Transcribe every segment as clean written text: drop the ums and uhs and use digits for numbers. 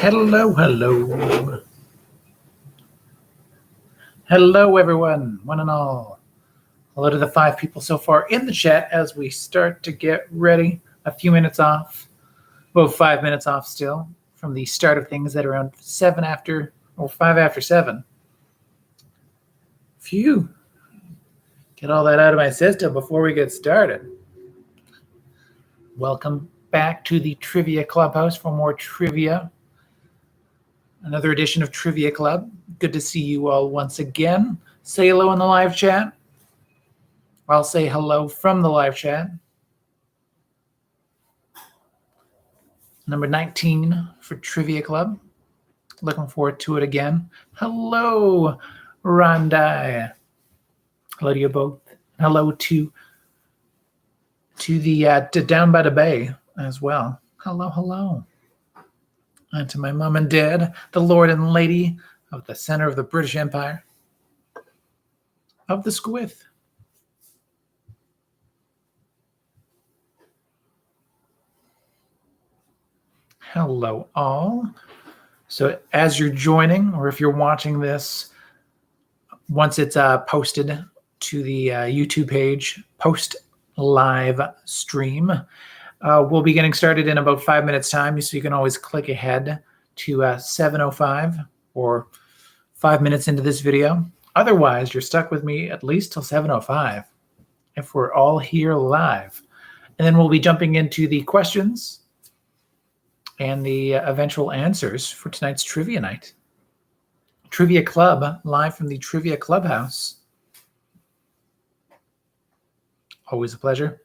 Hello, hello. Hello, everyone, one and all. Hello to the 5 people so far in the chat as we start to get ready. A few minutes off, about 5 minutes off still from the start of things at around 5 after 7. Phew. Get all that out of my system before we get started. Welcome back to the Trivia Clubhouse for more trivia. Another edition of Trivia Club. Good to see you all once again. Say hello in the live chat. I'll say hello from the live chat. Number 19 for Trivia Club. Looking forward to it again. Hello, Rondai. Hello to you both. Hello to the to down by the bay as well. Hello, hello. And to my mom and dad, the Lord and Lady of the center of the British Empire, of the Squith. Hello, all. So as you're joining, or if you're watching this, once it's posted to the YouTube page, post live stream, we'll be getting started in about 5 minutes time, so you can always click ahead to 7:05 or 5 minutes into this video. Otherwise, you're stuck with me at least till 7:05 if we're all here live. And then we'll be jumping into the questions and the eventual answers for tonight's trivia night. Trivia Club, live from the Trivia Clubhouse. Always a pleasure.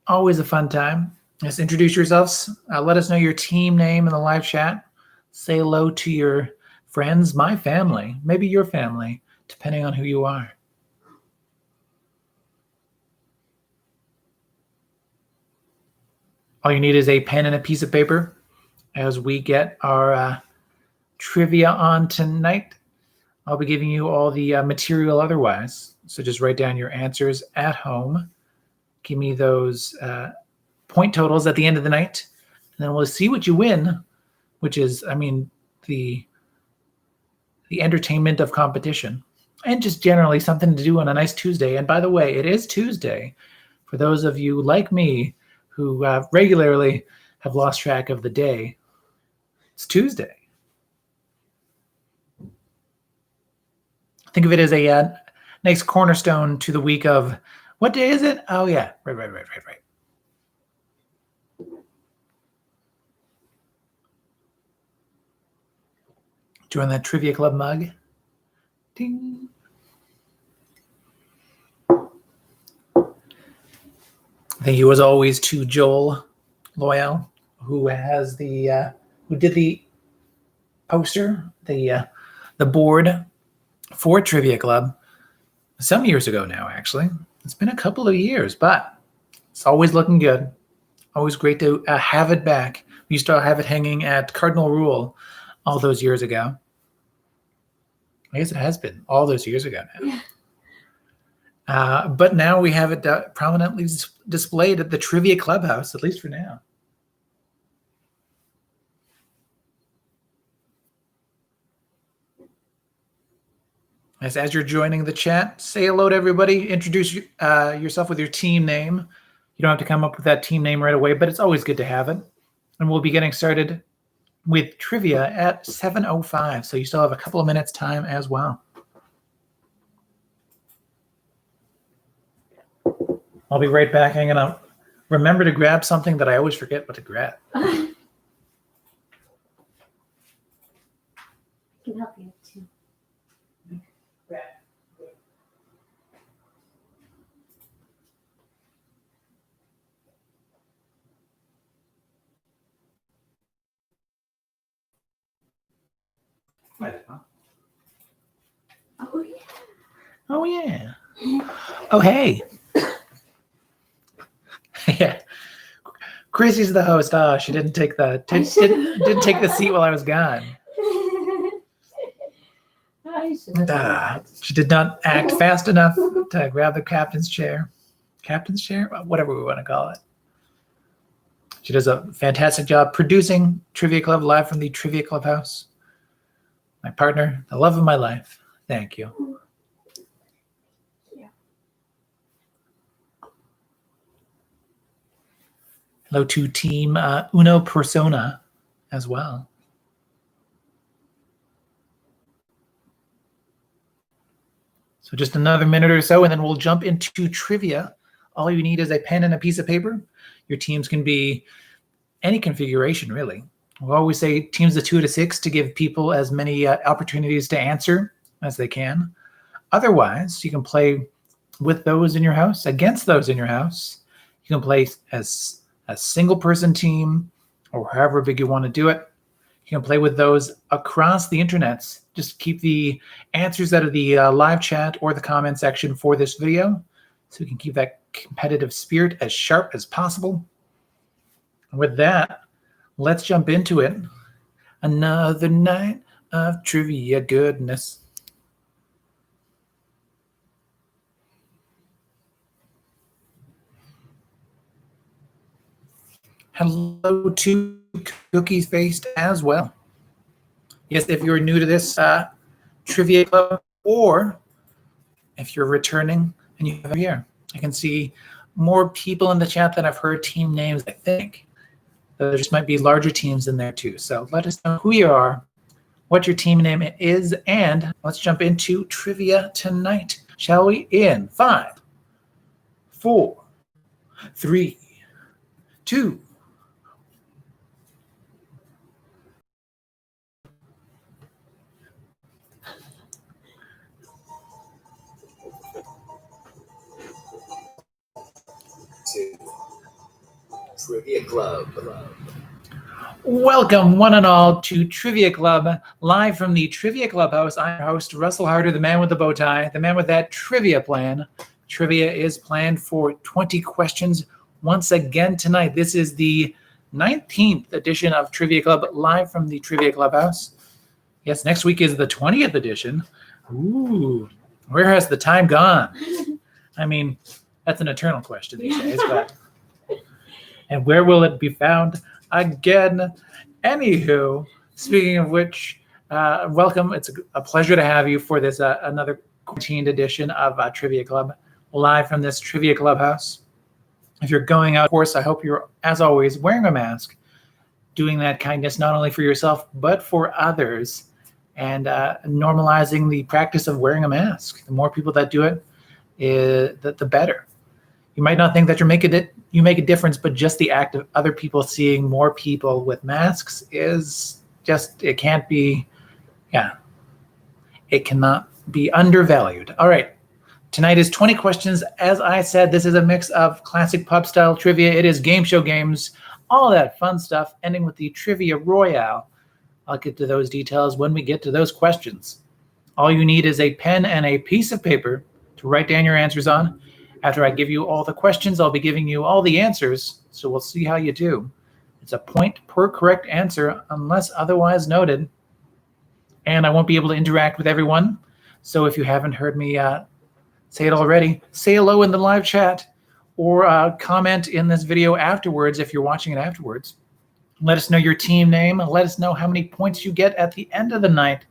Always a fun time. Just introduce yourselves. Let us know your team name in the live chat. Say hello to your friends, my family, maybe your family, depending on who you are. All you need is a pen and a piece of paper as we get our trivia on tonight. I'll be giving you all the material otherwise. So just write down your answers at home. Give me those point totals at the end of the night, and then we'll see what you win, which is, I mean, the entertainment of competition, and just generally something to do on a nice Tuesday. And by the way, it is Tuesday. For those of you like me who regularly have lost track of the day, it's Tuesday. Think of it as a nice cornerstone to the week of, what day is it? Oh, yeah, right. Join that Trivia Club mug. Ding. Thank you as always to Joel Loyal, who has who did the poster, the board for Trivia Club some years ago now, actually. It's been a couple of years, but it's always looking good. Always great to have it back. We used to have it hanging at Cardinal Rule all those years ago. I guess it has been all those years ago now. Yeah. But now we have it prominently displayed at the Trivia Clubhouse, at least for now. As you're joining the chat, say hello to everybody. Introduce yourself with your team name. You don't have to come up with that team name right away, but it's always good to have it. And we'll be getting started with trivia at 7:05, so you still have a couple of minutes time as well. I'll be right back hanging out. Remember to grab something that I always forget what to grab. I can help you too. Oh yeah. Oh yeah. Oh hey. Yeah. Chrissy's the host. Oh, she didn't take didn't take the seat while I was gone. She did not act fast enough to grab the captain's chair. Captain's chair? Whatever we want to call it. She does a fantastic job producing Trivia Club live from the Trivia Clubhouse. My partner, the love of my life. Thank you. Yeah. Hello to Team Uno Persona as well. So just another minute or so, and then we'll jump into trivia. All you need is a pen and a piece of paper. Your teams can be any configuration, really. We'll always say teams of 2 to 6 to give people as many opportunities to answer as they can. Otherwise, you can play with those in your house, against those in your house. You can play as a single person team or however big you want to do it. You can play with those across the internets. Just keep the answers out of the live chat or the comment section for this video so we can keep that competitive spirit as sharp as possible. And with that, let's jump into it. Another night of trivia goodness. Hello to Cookies Faced as well. Yes, if you're new to this trivia club, or if you're returning and you have here, I can see more people in the chat than I've heard team names, I think. There just might be larger teams in there too. So let us know who you are, what your team name is, and let's jump into trivia tonight, shall we? In 5, 4, 3, 2. Trivia Club. Welcome, one and all, to Trivia Club, live from the Trivia Clubhouse. I'm your host, Russel Harder, the man with the bow tie, the man with that trivia plan. Trivia is planned for 20 questions once again tonight. This is the 19th edition of Trivia Club, live from the Trivia Clubhouse. Yes, next week is the 20th edition. Ooh, where has the time gone? I mean, that's an eternal question these days, but... And where will it be found again? Anywho, speaking of which, welcome. It's a pleasure to have you for this another quarantined edition of Trivia Club, live from this Trivia Clubhouse. If you're going out, of course, I hope you're, as always, wearing a mask, doing that kindness not only for yourself, but for others, and normalizing the practice of wearing a mask. The more people that do it, the better. You might not think that you make a difference, but just the act of other people seeing more people with masks is just, it can't be, it cannot be undervalued. All right, tonight is 20 questions. As I said, this is a mix of classic pub style trivia. It is game show games, all that fun stuff, ending with the Trivia Royale. I'll get to those details when we get to those questions. All you need is a pen and a piece of paper to write down your answers on. After I give you all the questions, I'll be giving you all the answers, so we'll see how you do. It's a point per correct answer unless otherwise noted. And I won't be able to interact with everyone, so if you haven't heard me say it already, say hello in the live chat or comment in this video afterwards if you're watching it afterwards. Let us know your team name. Let us know how many points you get at the end of the night.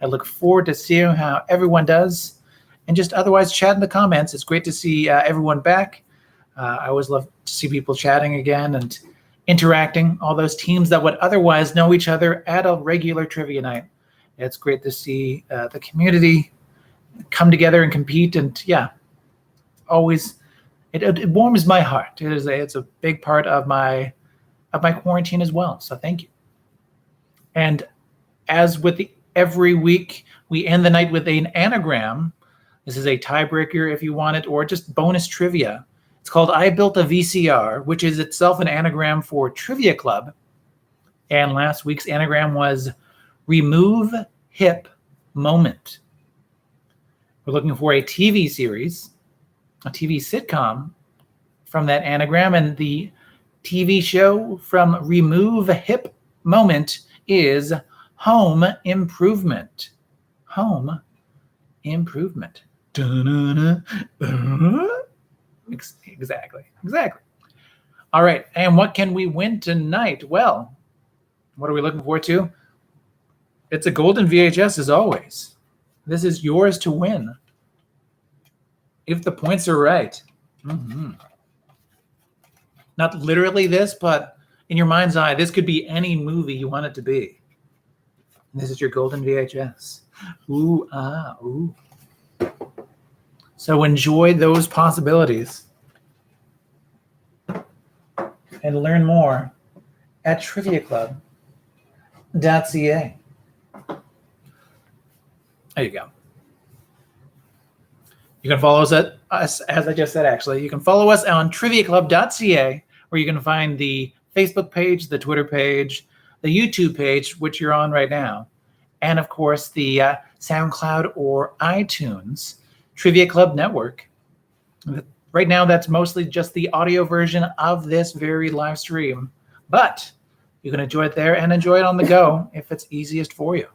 I look forward to seeing how everyone does. And just otherwise chat in the comments. It's great to see everyone back. I always love to see people chatting again and interacting, all those teams that would otherwise know each other at a regular trivia night. It's great to see the community come together and compete. And always, it warms my heart. It's a big part of my quarantine as well. So thank you. And as with every week, we end the night with an anagram. This is a tiebreaker if you want it, or just bonus trivia. It's called I Built a VCR, which is itself an anagram for Trivia Club. And last week's anagram was Remove Hip Moment. We're looking for a TV series, a TV sitcom from that anagram. And the TV show from Remove Hip Moment is Home Improvement. Home Improvement. Exactly. All right, and what can we win tonight? Well, what are we looking forward to? It's a golden VHS as always. This is yours to win. If the points are right. Not literally this, but in your mind's eye, this could be any movie you want it to be. And this is your golden VHS. Ooh, ah, ooh. So enjoy those possibilities. And learn more at triviaclub.ca. There you go. You can follow us at us, as I just said, actually. You can follow us on triviaclub.ca, where you can find the Facebook page, the Twitter page, the YouTube page, which you're on right now, and of course the SoundCloud or iTunes Trivia Club Network. Right now, that's mostly just the audio version of this very live stream, but you can enjoy it there and enjoy it on the go if it's easiest for you.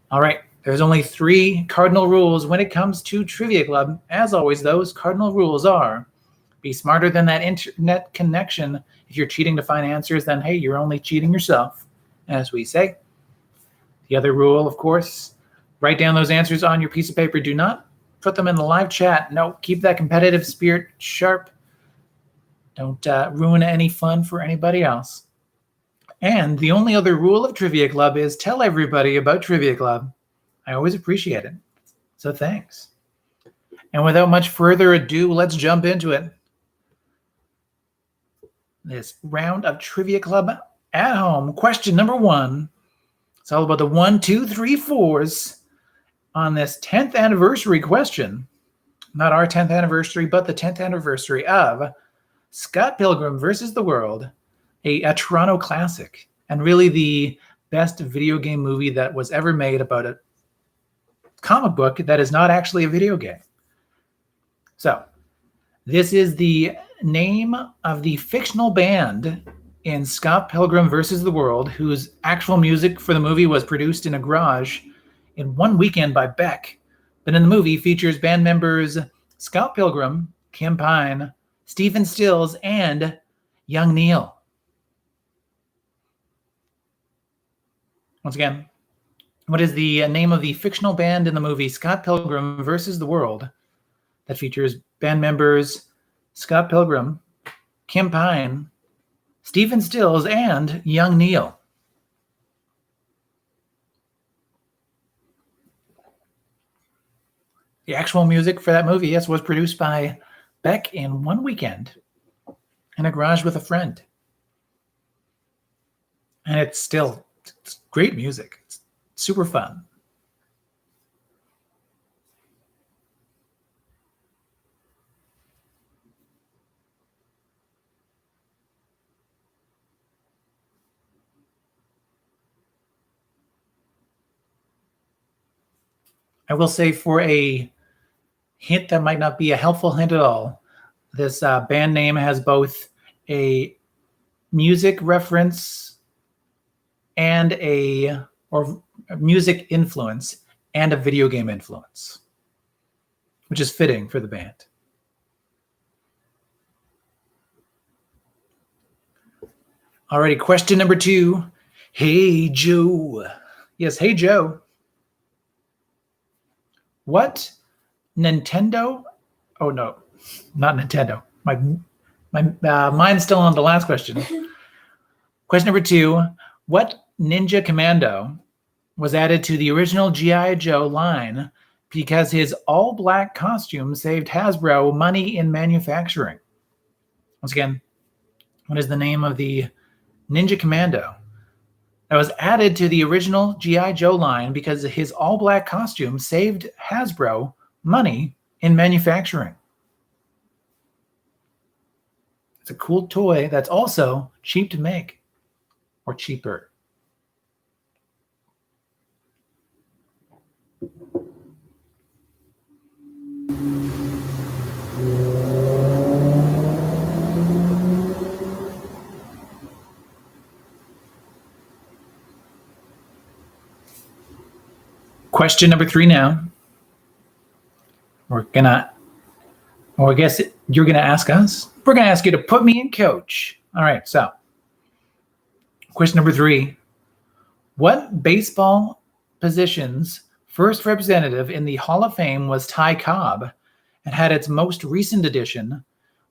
All right, there's only 3 cardinal rules when it comes to Trivia Club. As always, those cardinal rules are: be smarter than that internet connection. If you're cheating to find answers, then hey, you're only cheating yourself, as we say. The other rule, of course, write down those answers on your piece of paper. Do not put them in the live chat. No, keep that competitive spirit sharp. Don't ruin any fun for anybody else. And the only other rule of Trivia Club is tell everybody about Trivia Club. I always appreciate it. So thanks. And without much further ado, let's jump into it. This round of Trivia Club at home. Question number 1. It's all about the 1, 2, 3, 4s on this 10th anniversary question. Not our 10th anniversary, but the 10th anniversary of Scott Pilgrim versus the World, a Toronto classic, and really the best video game movie that was ever made about a comic book that is not actually a video game. So, this is the name of the fictional band in Scott Pilgrim versus the World, whose actual music for the movie was produced in a garage in one weekend by Beck. But in the movie features band members Scott Pilgrim, Kim Pine, Stephen Stills, and Young Neil. Once again, what is the name of the fictional band in the movie Scott Pilgrim versus the World that features band members Scott Pilgrim, Kim Pine, Stephen Stills, and Young Neil? The actual music for that movie, yes, was produced by Beck in one weekend in a garage with a friend. And it's great music. It's super fun. I will say, for a hint that might not be a helpful hint at all, this band name has both a music reference and a music influence and a video game influence, which is fitting for the band. Alrighty, question number 2. Hey, Joe. Yes, hey, Joe. What Nintendo? Oh, no, not Nintendo. My mine's still on the last question. Question number 2. What Ninja Commando was added to the original G.I. Joe line because his all-black costume saved Hasbro money in manufacturing? Once again, what is the name of the Ninja Commando that was added to the original G.I. Joe line because his all-black costume saved Hasbro money in manufacturing? It's a cool toy that's also cheap to make, or cheaper. Question number 3 now. We're gonna Well, I guess you're going to ask us. We're going to ask you to put me in coach. All right, so question number 3. What baseball position's first representative in the Hall of Fame was Ty Cobb and had its most recent edition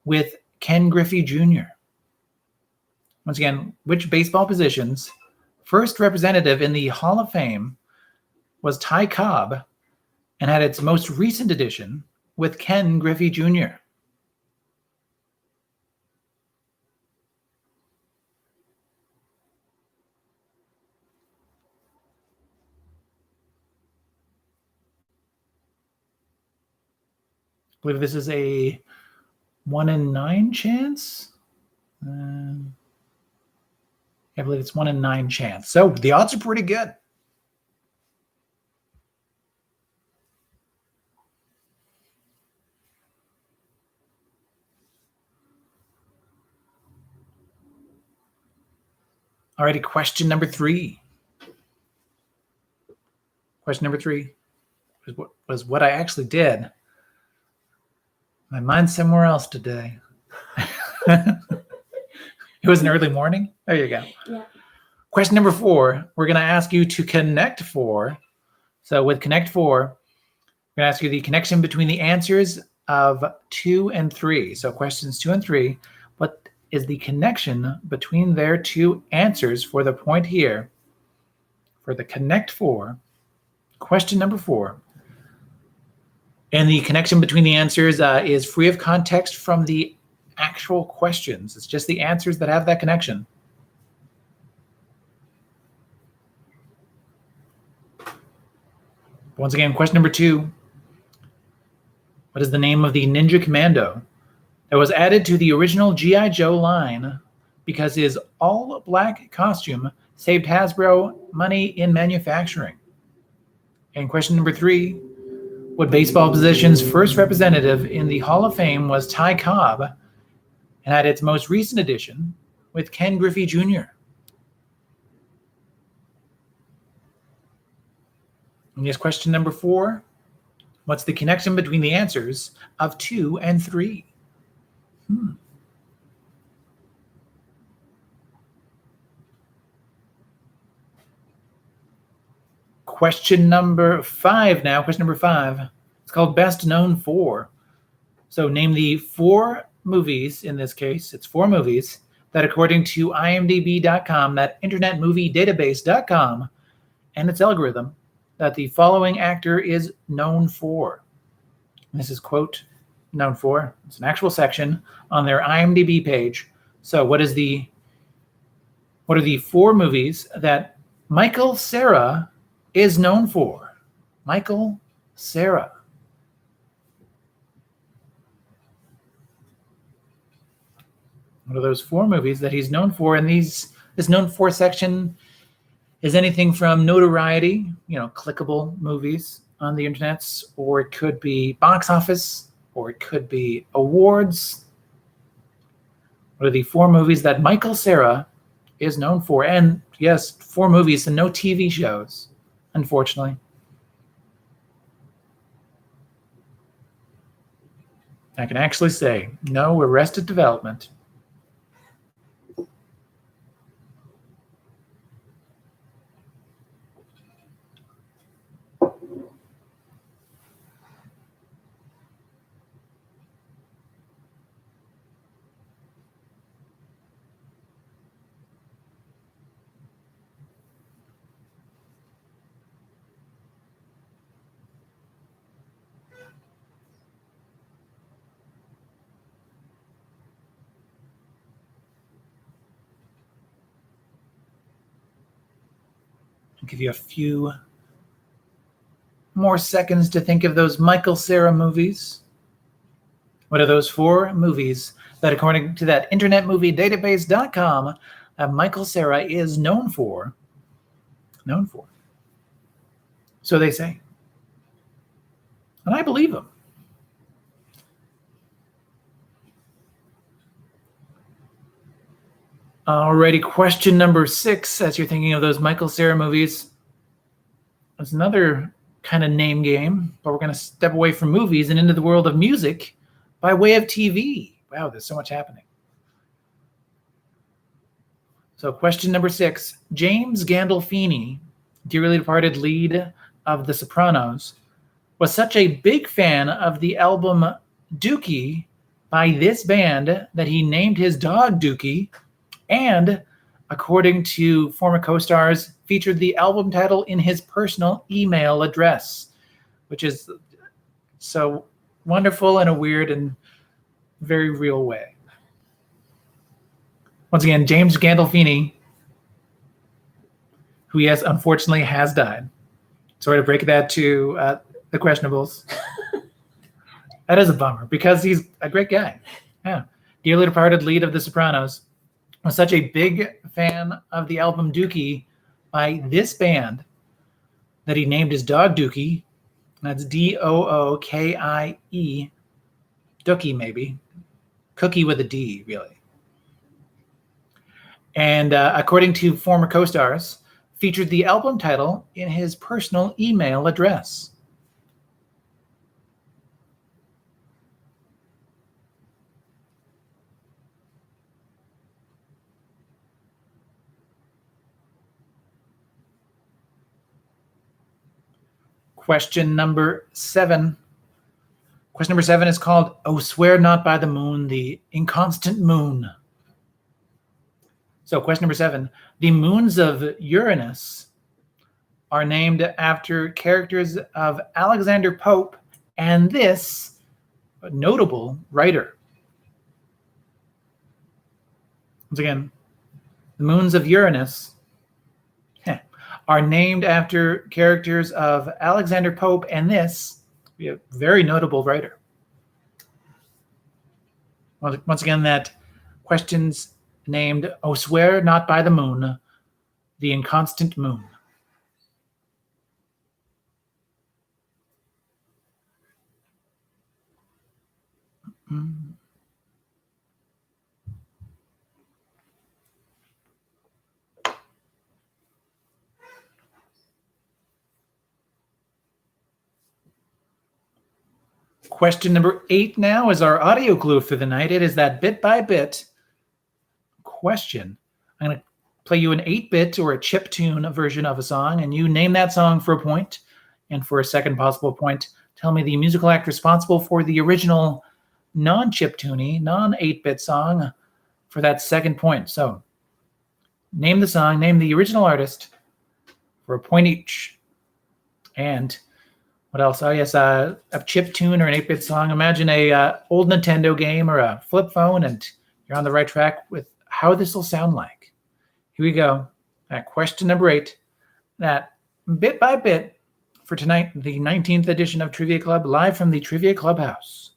with Ken Griffey Jr.? Once again, which baseball position's first representative in the Hall of Fame was Ty Cobb and had its most recent edition with Ken Griffey Jr.? I believe this is a 1 in 9 chance. I believe it's 1 in 9 chance. So the odds are pretty good. Alrighty, question number 3. Question number 3 was what I actually did. My mind's somewhere else today. It was an early morning. There you go. Yeah. Question number 4, we're going to ask you to connect 4. So with connect 4, we're going to ask you the connection between the answers of 2 and 3. So questions 2 and 3, what is the connection between their 2 answers for the point here? For the connect 4, question number 4. And the connection between the answers is free of context from the actual questions. It's just the answers that have that connection. Once again, question number 2. What is the name of the Ninja Commando that was added to the original G.I. Joe line because his all-black costume saved Hasbro money in manufacturing? And question number 3. What baseball position's first representative in the Hall of Fame was Ty Cobb and had its most recent edition with Ken Griffey Jr.? And yes, question number 4. What's the connection between the answers of 2 and 3? Question number 5 now. Question number 5. It's called Best Known For. So name the 4 movies, in this case, it's 4 movies, that according to IMDb.com, that Internet Movie Database.com, and its algorithm, that the following actor is known for. And this is, quote, known for. It's an actual section on their IMDb page. So what are the 4 movies that Michael Cera is known for? Michael Cera. What are those 4 movies that he's known for? And this known for section is anything from notoriety, clickable movies on the internet, or it could be box office, or it could be awards. What are the 4 movies that Michael Cera is known for? And yes, 4 movies and no TV shows, unfortunately. I can actually say no Arrested Development. I'll give you a few more seconds to think of those Michael Cera movies. What are those 4 movies that, according to that Internet Movie Database.com, Michael Cera is known for? Known for. So they say. And I believe them. Alrighty, question number 6, as you're thinking of those Michael Cera movies. It's another kind of name game, but we're going to step away from movies and into the world of music by way of TV. Wow, there's so much happening. So question number 6, James Gandolfini, dearly departed lead of The Sopranos, was such a big fan of the album Dookie by this band that he named his dog Dookie, and according to former co-stars, featured the album title in his personal email address, which is so wonderful in a weird and very real way. Once again, James Gandolfini, who yes, unfortunately has died. Sorry to break that to the questionables. That is a bummer because he's a great guy. Yeah. Dearly departed lead of The Sopranos was such a big fan of the album Dookie by this band that he named his dog Dookie. That's Dookie, Dookie maybe. Cookie with a D, really. And according to former co-stars, featured the album title in his personal email address. Question number 7. Question number 7 is called "Oh, Swear Not by the Moon, the Inconstant Moon." So question number 7. The moons of Uranus are named after characters of Alexander Pope and this notable writer. Once again, the moons of Uranus are named after characters of Alexander Pope and this very notable writer. Once again, that question's named "Oh, Swear Not by the Moon, the Inconstant Moon." Question number 8 now is our audio clue for the night. It is that bit by bit question. I'm going to play you an 8-bit or a chiptune version of a song, and you name that song for a point. And for a second possible point, tell me the musical act responsible for the original non-chiptuney, non-8-bit song for that second point. So name the song, name the original artist for a point each. And what else? Oh, yes, a chip tune or an 8-bit song. Imagine a old Nintendo game or a flip phone, and you're on the right track with how this will sound like. Here we go. Question number 8. That bit by bit for tonight, the 19th edition of Trivia Club, live from the Trivia Clubhouse.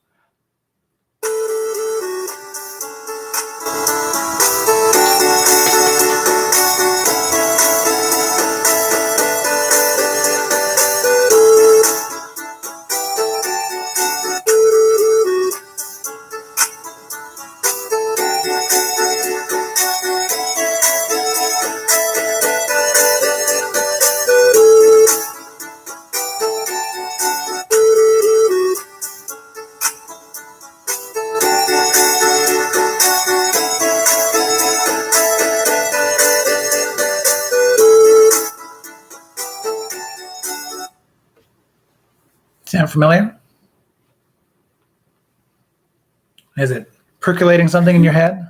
Sound familiar? Is it percolating something in your head?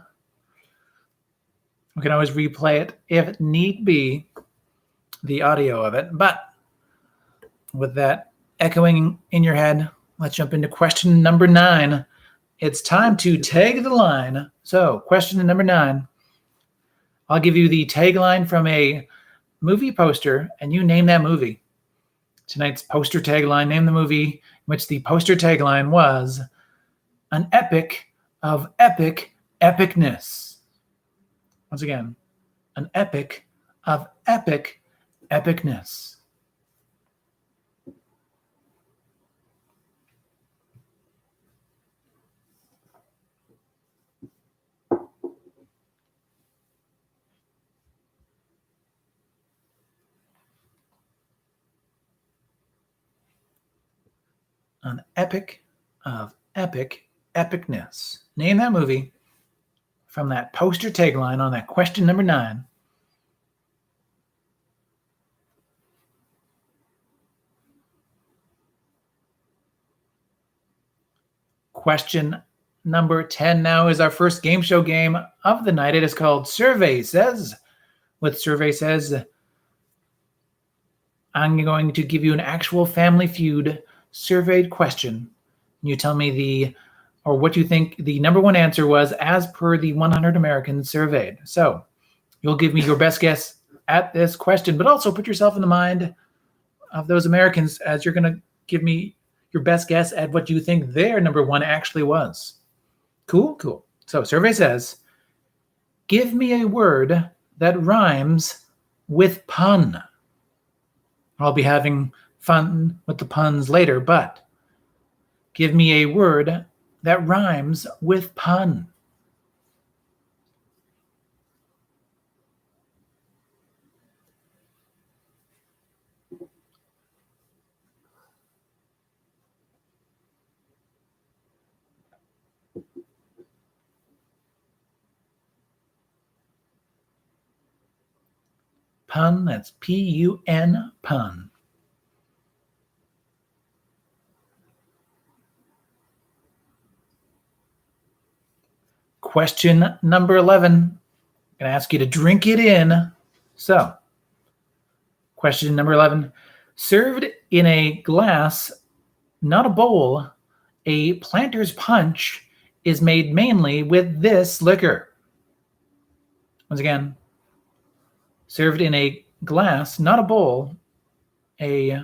We can always replay it if need be, the audio of it. But with that echoing in your head, let's jump into question number 9. It's time to tag the line. So question number 9. I'll give you the tagline from a movie poster, and you name that movie. Tonight's poster tagline, name the movie in which the poster tagline was "An epic of epic epicness." Once again, an epic of epic epicness. An epic of epic epicness. Name that movie from that poster tagline on that question number 9. Question number 10 now is our first game show game of the night. It is called Survey Says. With Survey Says, I'm going to give you an actual Family Feud surveyed question. You tell me what you think the number one answer was as per the 100 Americans surveyed. So you'll give me your best guess at this question, but also put yourself in the mind of those Americans as you're going to give me your best guess at what you think their number one actually was. Cool. So Survey Says, give me a word that rhymes with pun. I'll be having fun with the puns later, but give me a word that rhymes with pun. Pun, that's P-U-N, pun. Question number 11. I'm going to ask you to drink it in. So, question number 11. Served in a glass, not a bowl, a planter's punch is made mainly with this liquor. Once again, served in a glass, not a bowl, a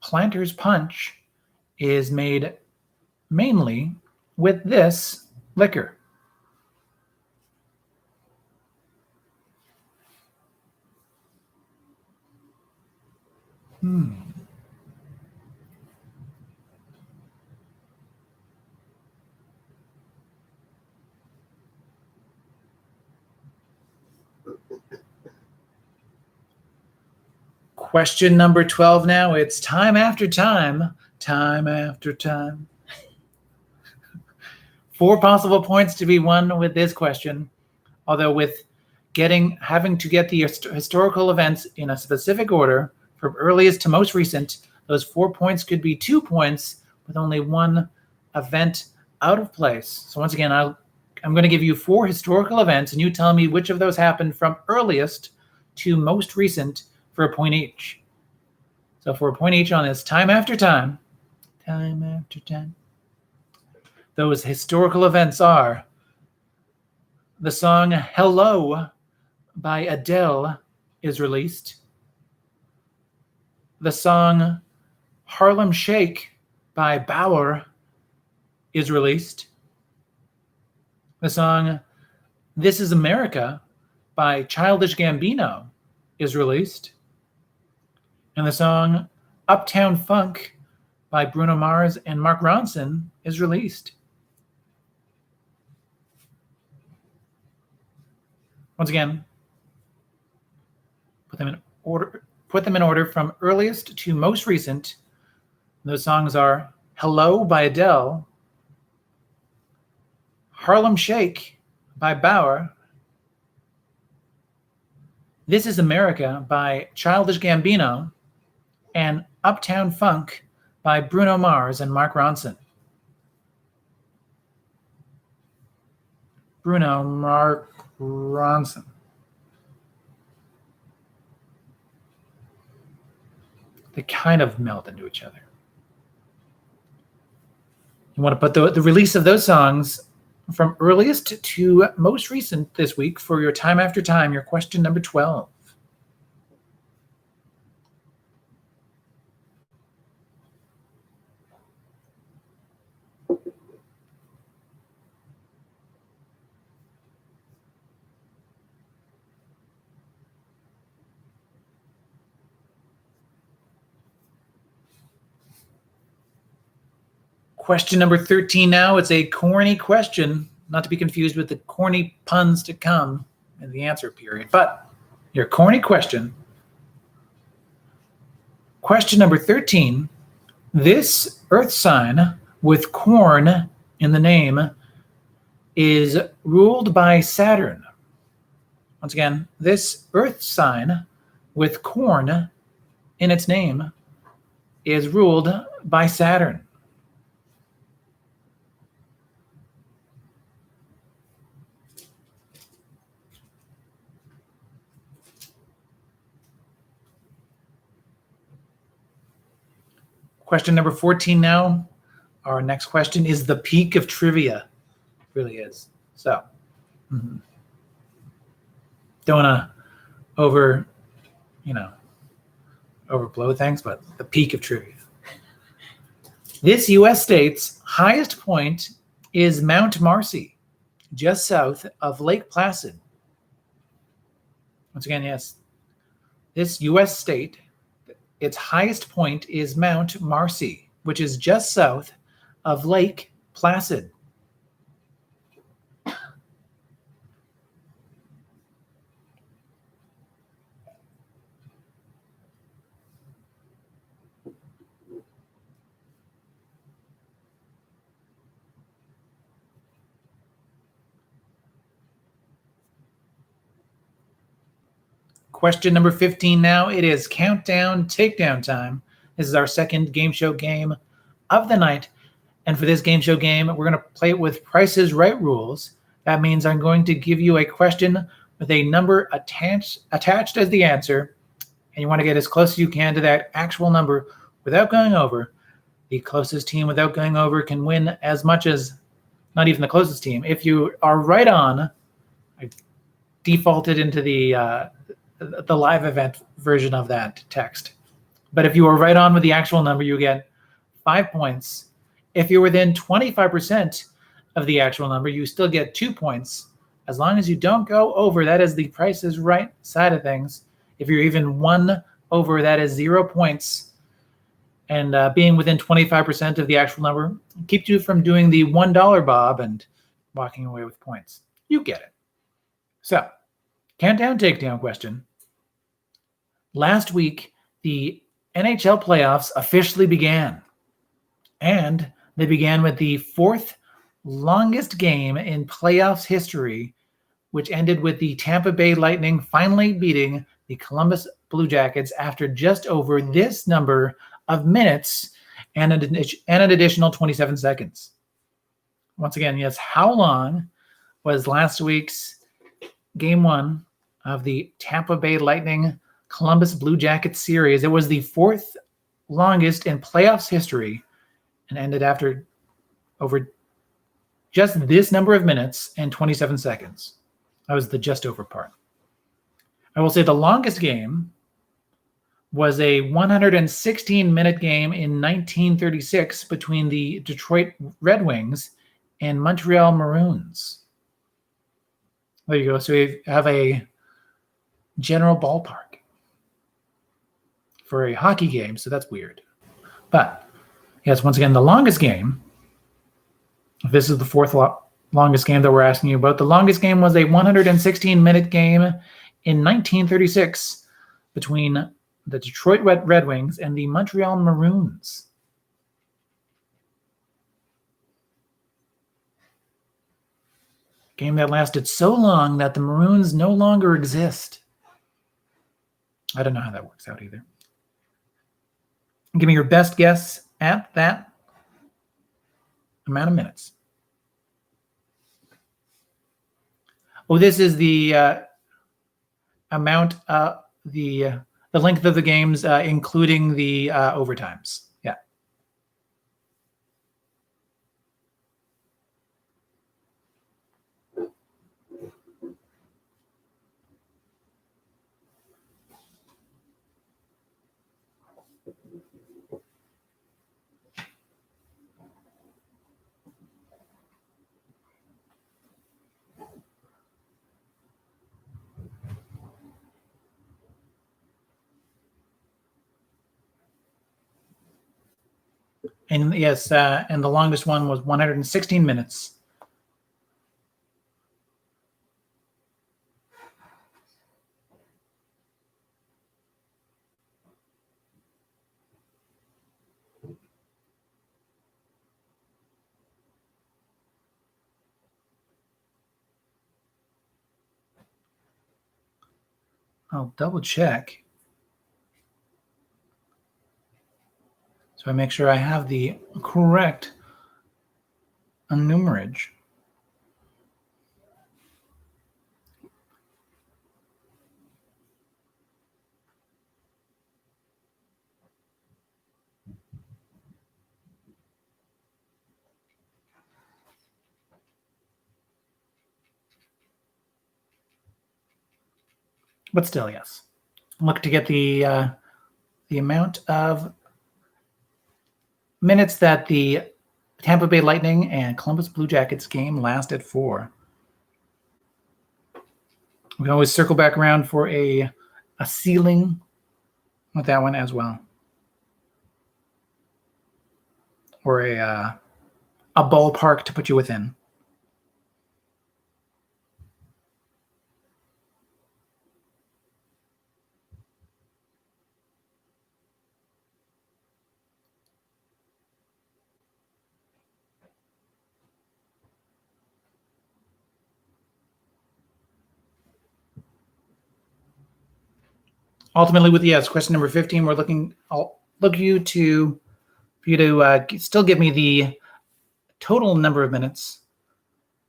planter's punch is made mainly with this liquor. Question number 12 now. It's time after time. 4 possible points to be won with this question. Although with having to get the historical events in a specific order from earliest to most recent, those 4 points could be 2 points with only one event out of place. So once again, I'm going to give you 4 historical events, and you tell me which of those happened from earliest to most recent for a point each. So for a point each on this, time after time. Those historical events are the song Hello by Adele is released. The song Harlem Shake by Bauer is released. The song This Is America by Childish Gambino is released. And the song Uptown Funk by Bruno Mars and Mark Ronson is released. Once again, put them in order from earliest to most recent. Those songs are Hello by Adele, Harlem Shake by Bauer, This Is America by Childish Gambino, and Uptown Funk by Bruno Mars and Mark Ronson. Bruno, Mark Ronson. They kind of meld into each other. You want to put the release of those songs from earliest to most recent this week for your time after time, your question number 12. Question number 13 now. It's a corny question, not to be confused with the corny puns to come in the answer period, but your corny question. Question number 13. This earth sign with corn in the name is ruled by Saturn? Once again, this Earth sign with corn in its name is ruled by Saturn. Question number 14 now. Our next question is the peak of trivia. It really is. So, don't want to overblow things, but the peak of trivia. This U.S. state's highest point is Mount Marcy, just south of Lake Placid. Once again, yes, this U.S. state, its highest point is Mount Marcy, which is just south of Lake Placid. Question number 15 now. It is countdown takedown time. This is our second game show game of the night. And for this game show game, we're going to play it with Price is Right rules. That means I'm going to give you a question with a number attached as the answer. And you want to get as close as you can to that actual number without going over. The closest team without going over can win as much as not even the closest team. If you are right on, I defaulted into the live event version of that text. But if you are right on with the actual number, you get 5 points. If you're within 25% of the actual number, you still get 2 points. As long as you don't go over, that is the Price is Right side of things. If you're even 1 over, that is 0 points. And being within 25% of the actual number keeps you from doing the $1 bob and walking away with points. You get it. So, countdown takedown question. Last week, the NHL playoffs officially began, and they began with the fourth longest game in playoffs history, which ended with the Tampa Bay Lightning finally beating the Columbus Blue Jackets after just over this number of minutes and an additional 27 seconds. Once again, yes, how long was last week's game one of the Tampa Bay Lightning Columbus Blue Jackets series? It was the fourth longest in playoffs history and ended after over just this number of minutes and 27 seconds. That was the just over part. I will say the longest game was a 116-minute game in 1936 between the Detroit Red Wings and Montreal Maroons. There you go. So we have a general ballpark for a hockey game, so that's weird. But yes, once again, the longest game, this is the fourth longest game that we're asking you about. The longest game was a 116-minute game in 1936 between the Detroit Red Wings and the Montreal Maroons. Game that lasted so long that the Maroons no longer exist. I don't know how that works out either. Give me your best guess at that amount of minutes. Oh, this is the amount, the length of the games, including the overtimes. Yeah. And yes, and the longest one was 116 minutes. I'll double check. So I make sure I have the correct enumerage. But still, yes. Look to get the amount of minutes that the Tampa Bay Lightning and Columbus Blue Jackets game lasted for. We can always circle back around for a ceiling with that one as well, or a ballpark to put you within. Ultimately, with question number 15, we're looking. I'll look for you to still give me the total number of minutes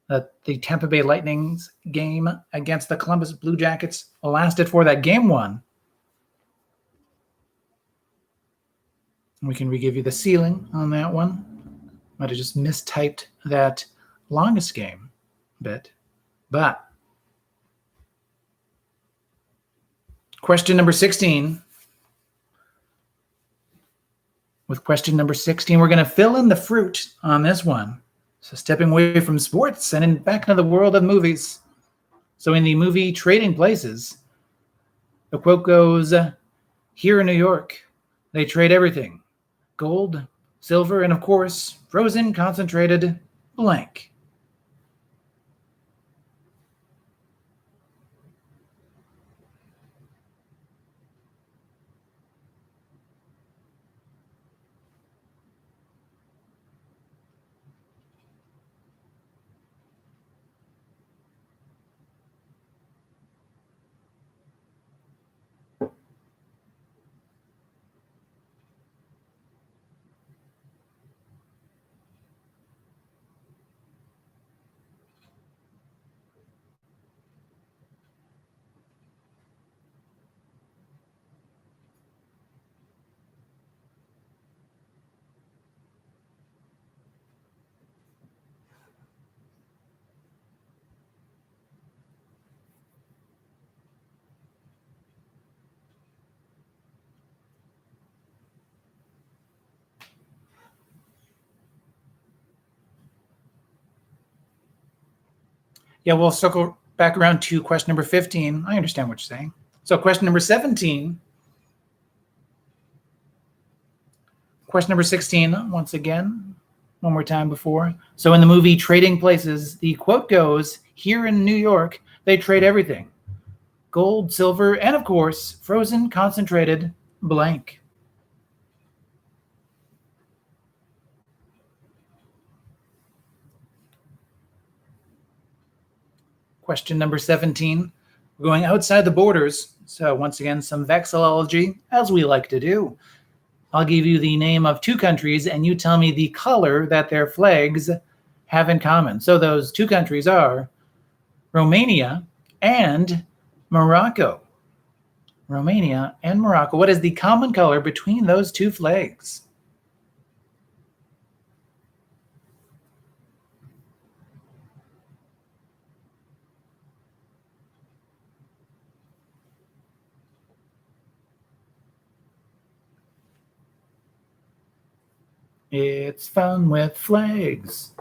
that the Tampa Bay Lightning's game against the Columbus Blue Jackets lasted for that game one. We can re-give you the ceiling on that one. Might have just mistyped that longest game bit, but question number 16. With question number 16, we're going to fill in the fruit on this one. So stepping away from sports and back into the world of movies. So in the movie Trading Places, the quote goes, "Here in New York, they trade everything. Gold, silver, and of course, frozen concentrated blank." Yeah, we'll circle back around to question number 15. I understand what you're saying. So question number 17. Question number 16, once again, one more time before. So in the movie Trading Places, the quote goes, "Here in New York, they trade everything. Gold, silver, and of course, frozen concentrated blank." Question number 17. We're going outside the borders. So once again, some vexillology, as we like to do. I'll give you the name of two countries, and you tell me the color that their flags have in common. So those two countries are Romania and Morocco. Romania and Morocco. What is the common color between those two flags? It's fun with flags.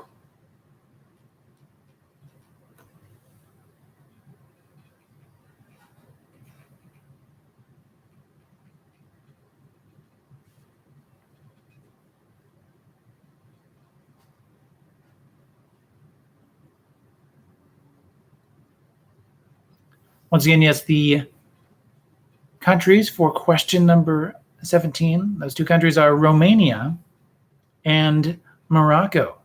Once again, yes, the countries for question number 17, those two countries are Romania and Morocco.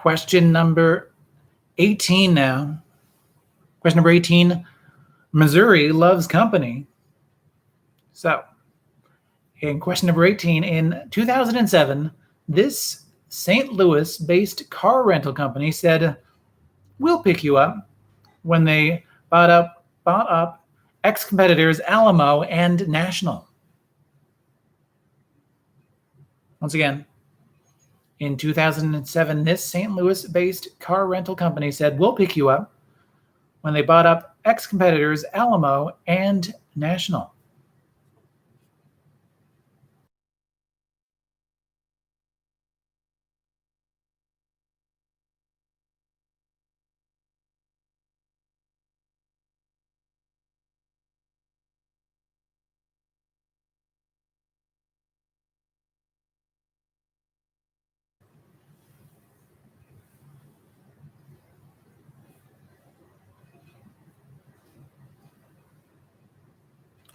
question number 18 now. Question number 18, Missouri loves company. So, in question number 18, in 2007, this St. Louis-based car rental company said, "We'll pick you up," when they bought up ex-competitors Alamo and National. Once again, in 2007, this St. Louis-based car rental company said, "We'll pick you up," when they bought up ex-competitors Alamo and National.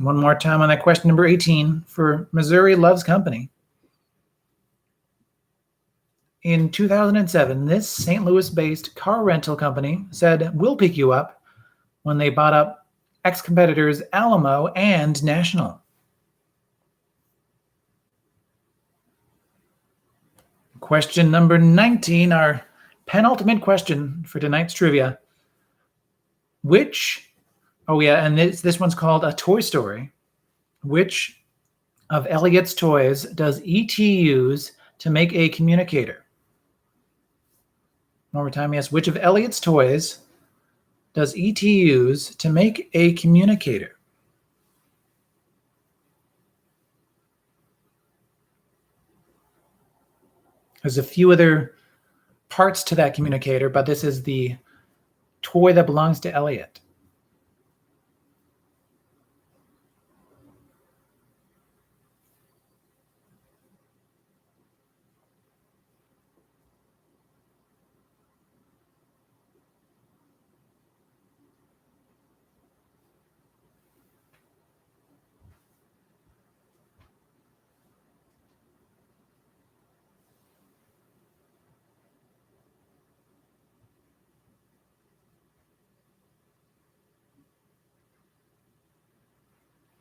One more time on that question number 18 for Missouri loves company. In 2007, this St. Louis-based car rental company said, "We'll pick you up," when they bought up ex-competitors Alamo and National. Question number 19, our penultimate question for tonight's trivia. And this one's called A Toy Story. Which of Elliot's toys does E.T. use to make a communicator? One more time, yes. Which of Elliot's toys does E.T. use to make a communicator? There's a few other parts to that communicator, but this is the toy that belongs to Elliot.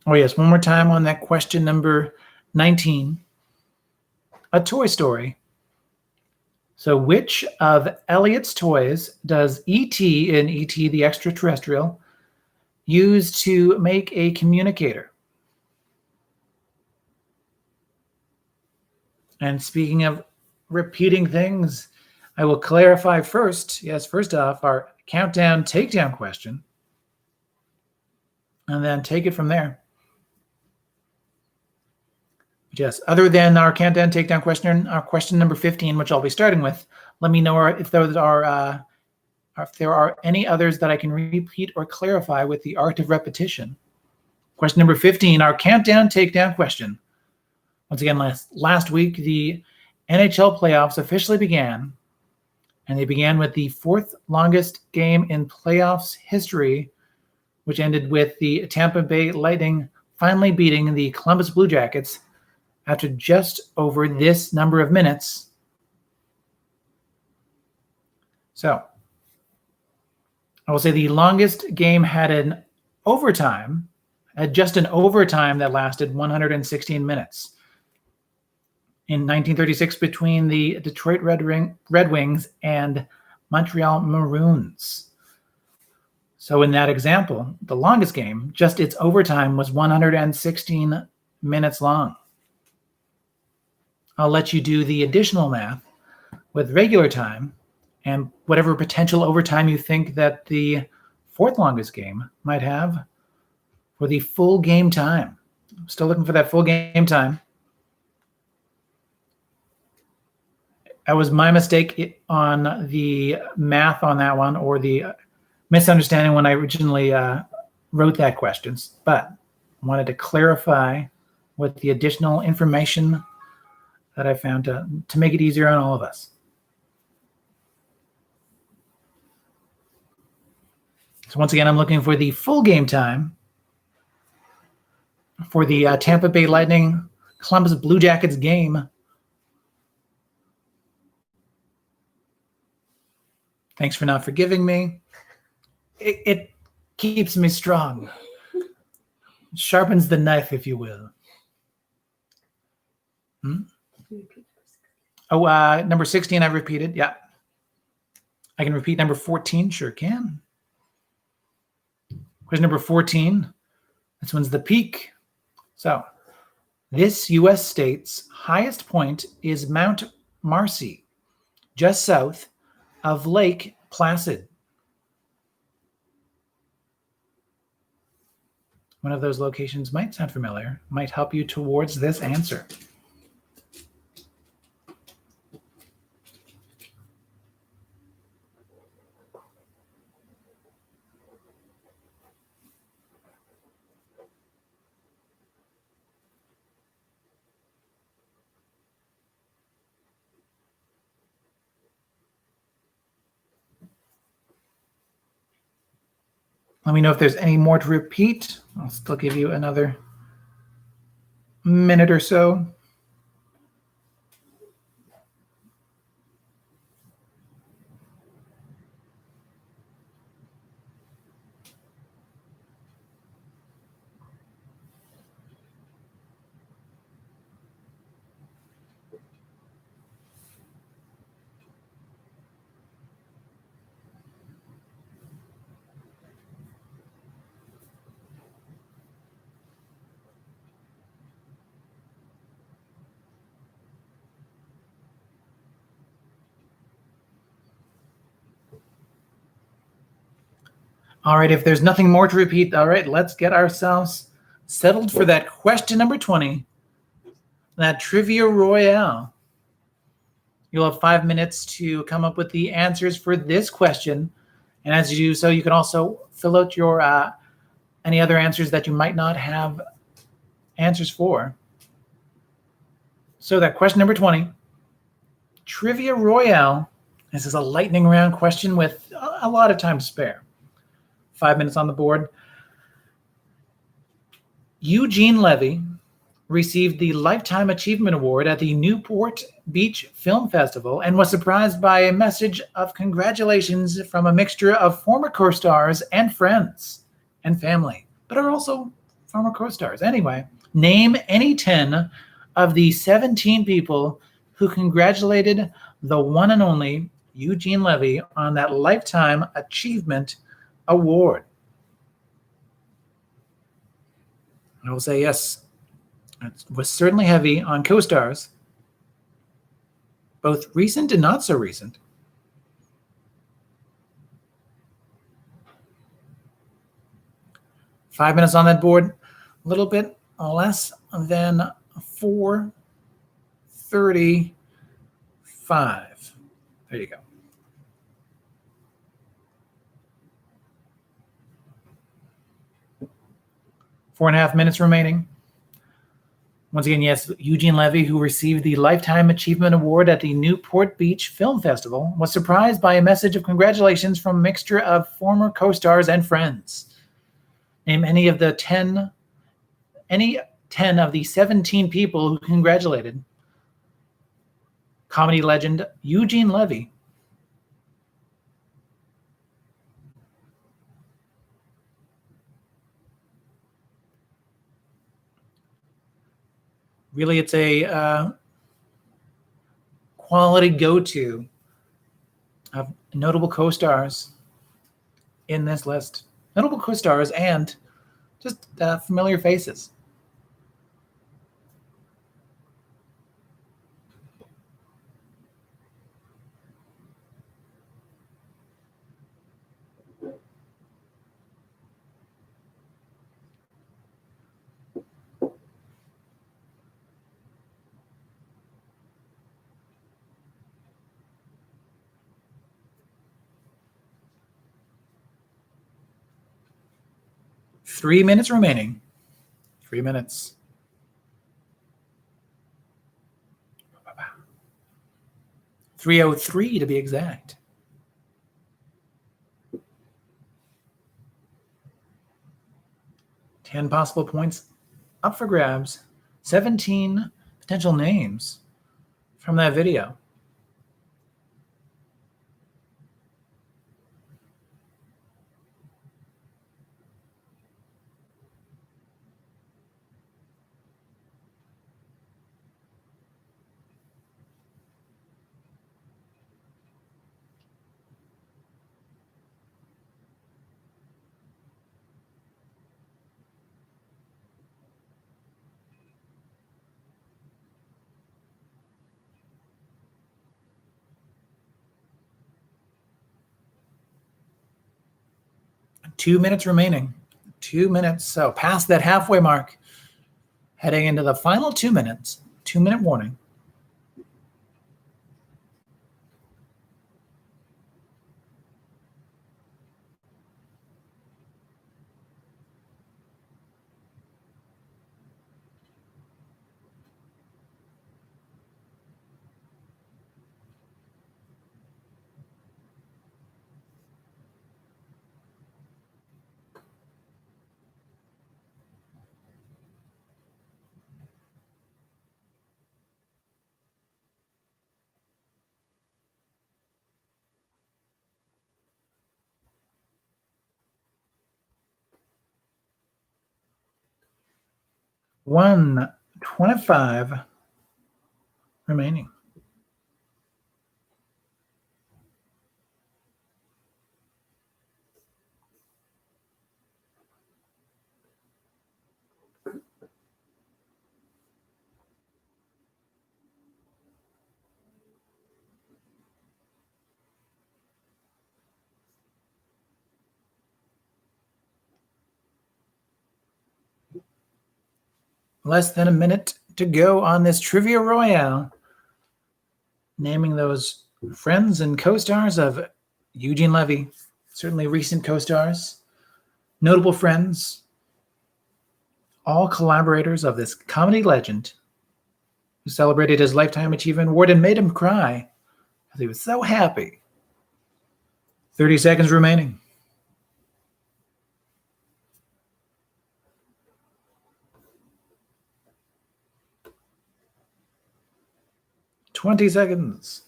Oh, yes. One more time on that question number 19. A Toy Story. So which of Elliot's toys does E.T. in E.T. the Extraterrestrial use to make a communicator? And speaking of repeating things, I will clarify first. Yes, first off, our countdown takedown question, and then take it from there. Yes, other than our countdown takedown question, our question number 15, which I'll be starting with, let me know if there are any others that I can repeat or clarify with the art of repetition. Question number 15, our countdown takedown question. Once again, last week, the NHL playoffs officially began, and they began with the fourth longest game in playoffs history, which ended with the Tampa Bay Lightning finally beating the Columbus Blue Jackets after just over this number of minutes. So I will say the longest game had just an overtime that lasted 116 minutes. In 1936, between the Detroit Red Wings and Montreal Maroons. So in that example, the longest game, just its overtime, was 116 minutes long. I'll let you do the additional math with regular time and whatever potential overtime you think that the fourth longest game might have for the full game time. I'm still looking for that full game time. That was my mistake on the math on that one, or the misunderstanding when I originally wrote that question. But I wanted to clarify with the additional information that I found to make it easier on all of us. So once again, I'm looking for the full game time for the Tampa Bay Lightning Columbus Blue Jackets game. Thanks for not forgiving me. It keeps me strong. It sharpens the knife, if you will. Oh, number 16, I repeated. Yeah. I can repeat number 14. Sure can. Question number 14. This one's the peak. So, this U.S. state's highest point is Mount Marcy, just south of Lake Placid. One of those locations might sound familiar, might help you towards this answer. Let me know if there's any more to repeat. I'll still give you another minute or so. All right, if there's nothing more to repeat, all right, let's get ourselves settled for that question number 20, that Trivia Royale. You'll have 5 minutes to come up with the answers for this question. And as you do so, you can also fill out your any other answers that you might not have answers for. So that question number 20, Trivia Royale. This is a lightning round question with a lot of time to spare. 5 minutes on the board. Eugene Levy received the Lifetime Achievement Award at the Newport Beach Film Festival and was surprised by a message of congratulations from a mixture of former co-stars and friends and family, but are also former co-stars. Anyway, name any 10 of the 17 people who congratulated the one and only Eugene Levy on that Lifetime Achievement Award. I will say yes, it was certainly heavy on co-stars, both recent and not so recent. Five minutes on that board, a little bit less than 4:35. There you go. 4.5 minutes remaining. Once again, yes, Eugene Levy, who received the Lifetime Achievement Award at the Newport Beach Film Festival, was surprised by a message of congratulations from a mixture of former co-stars and friends. Name any 10 of the 17 people who congratulated comedy legend Eugene Levy. Really, it's a quality go-to of notable co-stars in this list. Notable co-stars and just familiar faces. Three minutes remaining. 3 minutes. .303 to be exact. 10 possible points up for grabs. 17 potential names from that video. 2 minutes remaining. 2 minutes. So past that halfway mark. Heading into the final 2 minutes. 2-minute warning. $125 remaining. Less than a minute to go on this Trivia Royale. Naming those friends and co-stars of Eugene Levy. Certainly recent co-stars. Notable friends. All collaborators of this comedy legend who celebrated his Lifetime Achievement Award and made him cry because he was so happy. 30 seconds remaining. $20 seconds.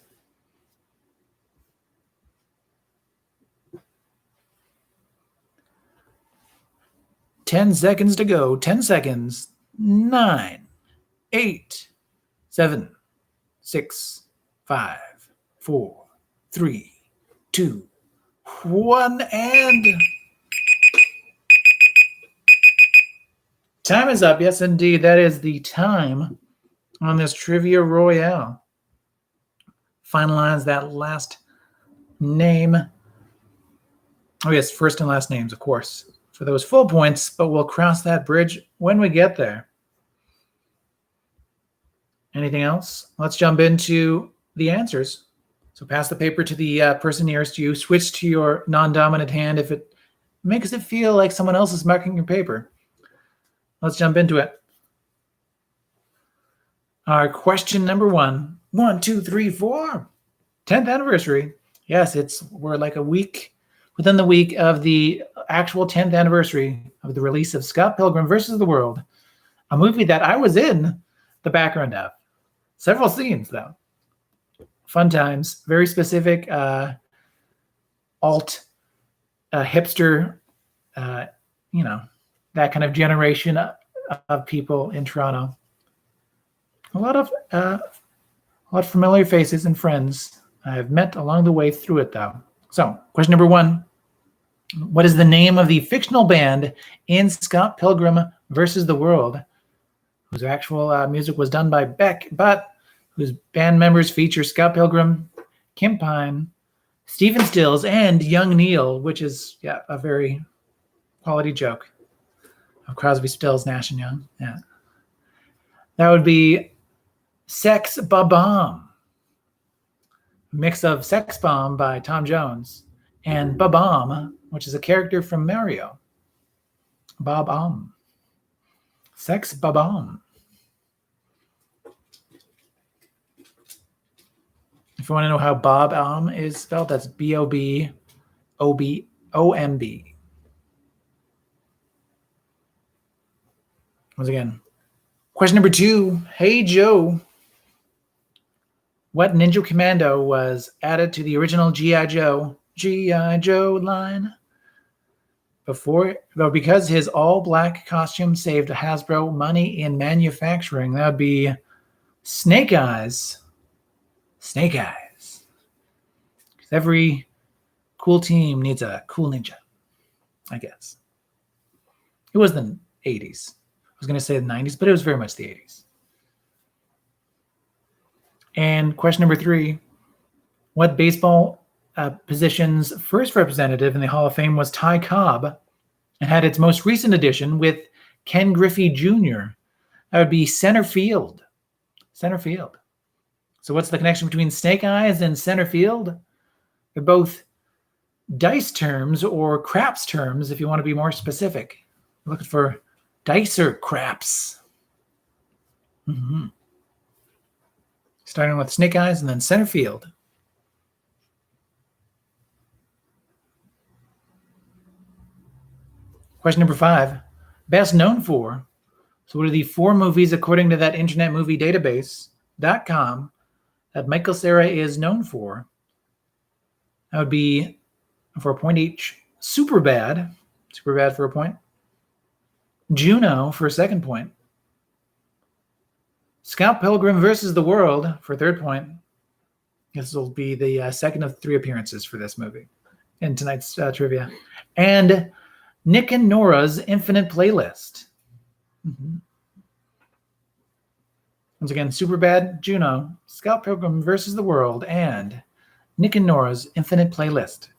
10 seconds to go. 10 seconds. 9, 8, 7, 6, 5, 4, 3, 2, 1, and time is up. Yes, indeed. That is the time on this Trivia Royale. Finalize that last name. Oh, yes, first and last names, of course, for those full points, but we'll cross that bridge when we get there. Anything else? Let's jump into the answers. So pass the paper to the person nearest you. Switch to your non-dominant hand if it makes it feel like someone else is marking your paper. Let's jump into it. Our question number 1. 1, 2, 3, 4. 10th anniversary. Yes, we're like a week within the week of the actual 10th anniversary of the release of Scott Pilgrim versus the World, a movie that I was in the background of. Several scenes, though. Fun times. Very specific alt hipster, that kind of generation of people in Toronto. A lot of familiar faces and friends I've met along the way through it, though. So, question number 1. What is the name of the fictional band in Scott Pilgrim versus the World, whose actual music was done by Beck, but whose band members feature Scott Pilgrim, Kim Pine, Stephen Stills, and Young Neil, which is a very quality joke of Crosby, Stills, Nash and Young. Yeah, that would be Sex Ba-Bomb. Mix of Sex Bomb by Tom Jones and Ba-Bomb, which is a character from Mario. Ba-Bomb. Sex Ba-Bomb. If you want to know how Bob-Omb is spelled, that's B-O-B-O-B-O-M-B. Once again, question number 2. Hey, Joe. What Ninja Commando was added to the original G.I. Joe line because his all-black costume saved Hasbro money in manufacturing? That would be Snake Eyes. Snake Eyes. Because every cool team needs a cool ninja, I guess. It was the 80s. I was going to say the 90s, but it was very much the 80s. And question number 3, what baseball position's first representative in the Hall of Fame was Ty Cobb, and had its most recent addition with Ken Griffey Jr. That would be center field. Center field. So what's the connection between Snake Eyes and center field? They're both dice terms or craps terms if you want to be more specific. You're looking for dice or craps. Mm-hmm. Starting with Snake Eyes and then center field. Question number 5. Best known for. So what are the 4 movies according to that Internet Movie Database.com that Michael Cera is known for? That would be for a point each. Superbad for a point. Juno for a second point. Scott Pilgrim versus the World for a third point. This will be the second of 3 appearances for this movie in tonight's trivia. And Nick and Nora's Infinite Playlist. Mm-hmm. Once again, Superbad, Juno, Scott Pilgrim versus the World, and Nick and Nora's Infinite Playlist.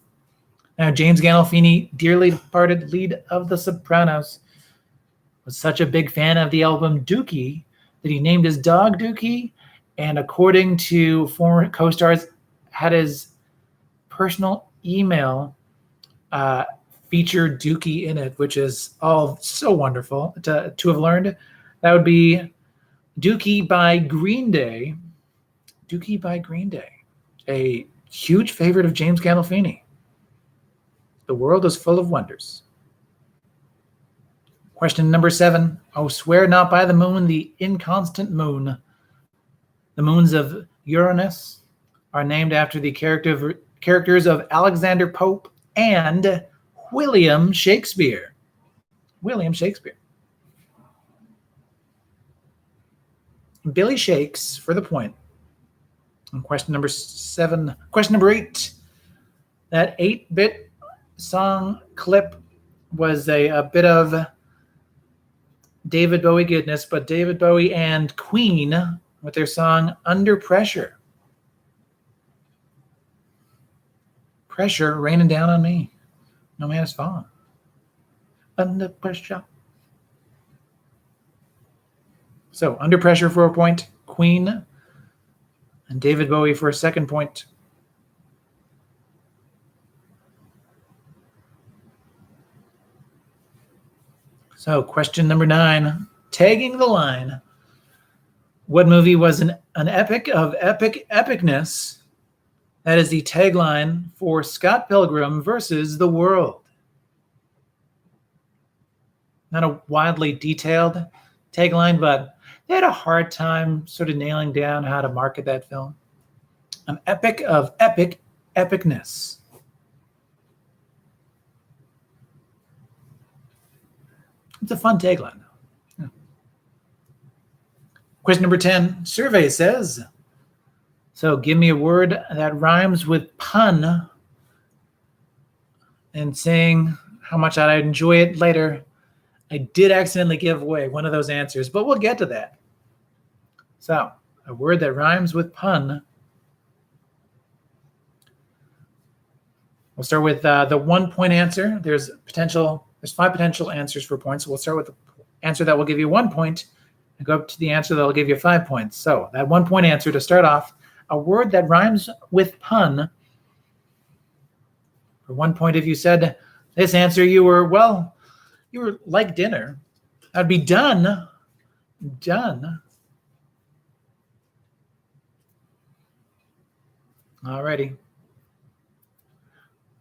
Now, James Gandolfini, dearly departed lead of The Sopranos, was such a big fan of the album Dookie that he named his dog Dookie, and according to former co-stars, had his personal email feature Dookie in it, which is all so wonderful to have learned. That would be Dookie by Green Day. Dookie by Green Day. A huge favorite of James Gandolfini. The world is full of wonders. Question number 7. Oh, swear not by the moon, the inconstant moon. The moons of Uranus are named after the characters of Alexander Pope and William Shakespeare. William Shakespeare. Billy Shakes for the point. And question number 7. Question number 8. That 8-bit song clip was a bit of David Bowie goodness, but David Bowie and Queen with their song Under Pressure. Pressure raining down on me. No man has fallen. Under pressure. So, Under Pressure for a point, Queen, and David Bowie for a second point. So, question number 9, tagging the line. What movie was an epic of epicness? That is the tagline for Scott Pilgrim versus the World. Not a wildly detailed tagline, but they had a hard time sort of nailing down how to market that film. An epic of epicness. It's a fun tagline. Yeah. Question number 10. Survey says, so give me a word that rhymes with pun, and saying how much I'd enjoy it later. I did accidentally give away one of those answers, but we'll get to that. So, a word that rhymes with pun. We'll start with the 1-point answer. There's 5 potential answers for points. So we'll start with the answer that will give you 1 point and go up to the answer that will give you 5 points. So that 1-point answer to start off, a word that rhymes with pun. For 1 point, if you said this answer, you were like dinner. That'd be done. Done. Alrighty.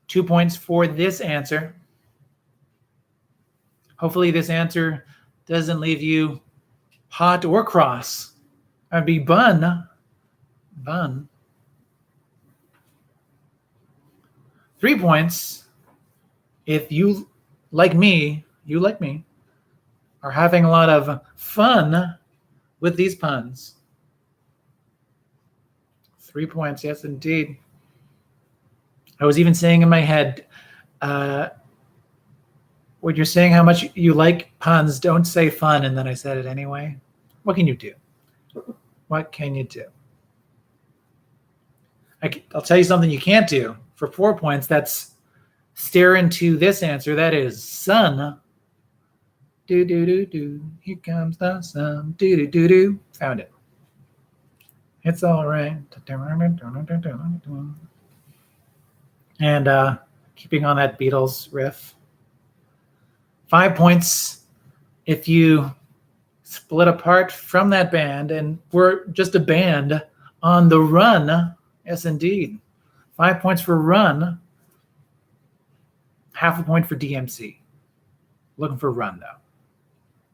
2 points for this answer. Hopefully this answer doesn't leave you hot or cross. That'd be bun. Bun. 3 points if you, like me, are having a lot of fun with these puns. 3 points, yes, indeed. I was even saying in my head, when you're saying how much you like puns, don't say fun, and then I said it anyway. What can you do? What can you do? I'll tell you something you can't do. For 4 points, that's stare into this answer. That is sun. Do, do, do, do. Here comes the sun. Do, do, do, do. Found it. It's all right. And keeping on that Beatles riff. 5 points if you split apart from that band and we're just a band on the run. Yes, indeed. 5 points for Run. Half a point for DMC. Looking for Run, though.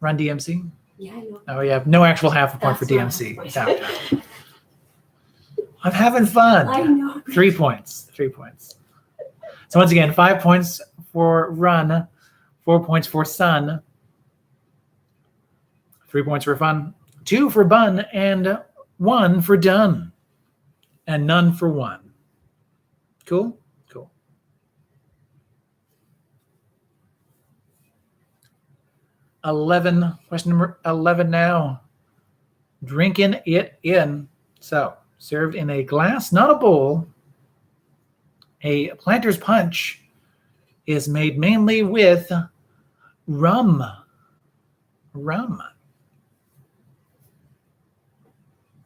Run DMC? Yeah, I know. Oh, yeah. No actual half a point for DMC. I'm having fun. I know. 3 points. 3 points. So once again, 5 points for Run, 4 points for Sun, 3 points for Fun, 2 for Bun, and 1 for Done, and none for One. Cool? Cool. Question number 11 now. Drinking it in. So, served in a glass, not a bowl. A Planter's Punch is made mainly with rum. Rum.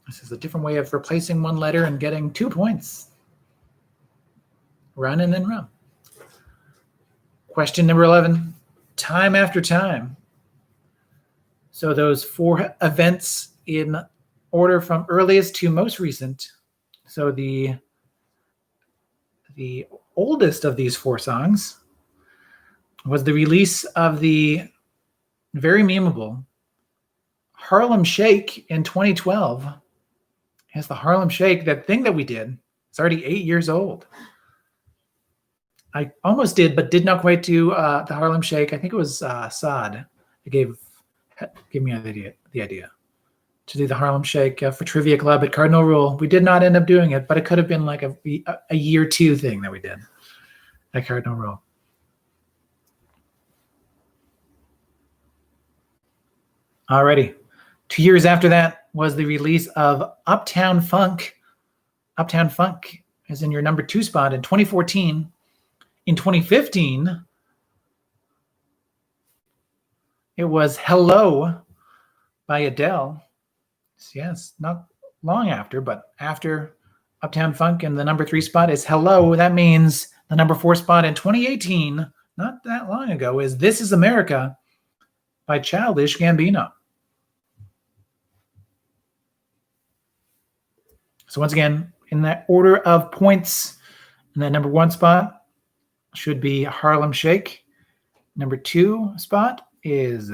This is a different way of replacing one letter and getting 2 points. Run and then rum. Question number 11. Time after time. So those 4 events in order from earliest to most recent. So the oldest of these 4 songs was the release of the very memeable Harlem Shake in 2012. Yes, the Harlem Shake, that thing that we did, it's already 8 years old. I almost did, but did not quite do the Harlem Shake. I think it was Saad that gave me the idea to do the Harlem Shake for Trivia Club at Cardinal Rule. We did not end up doing it, but it could have been like a year 2 thing that we did at Cardinal Rule. Alrighty. 2 years after that was the release of Uptown Funk. Uptown Funk is in your number 2 spot in 2014. In 2015, it was Hello by Adele. Yes, not long after, but after Uptown Funk, and the number 3 spot is Hello. That means the number 4 spot in 2018, not that long ago, is This Is America by Childish Gambino. So once again, in that order of points, in that number 1 spot should be Harlem Shake. Number 2 spot is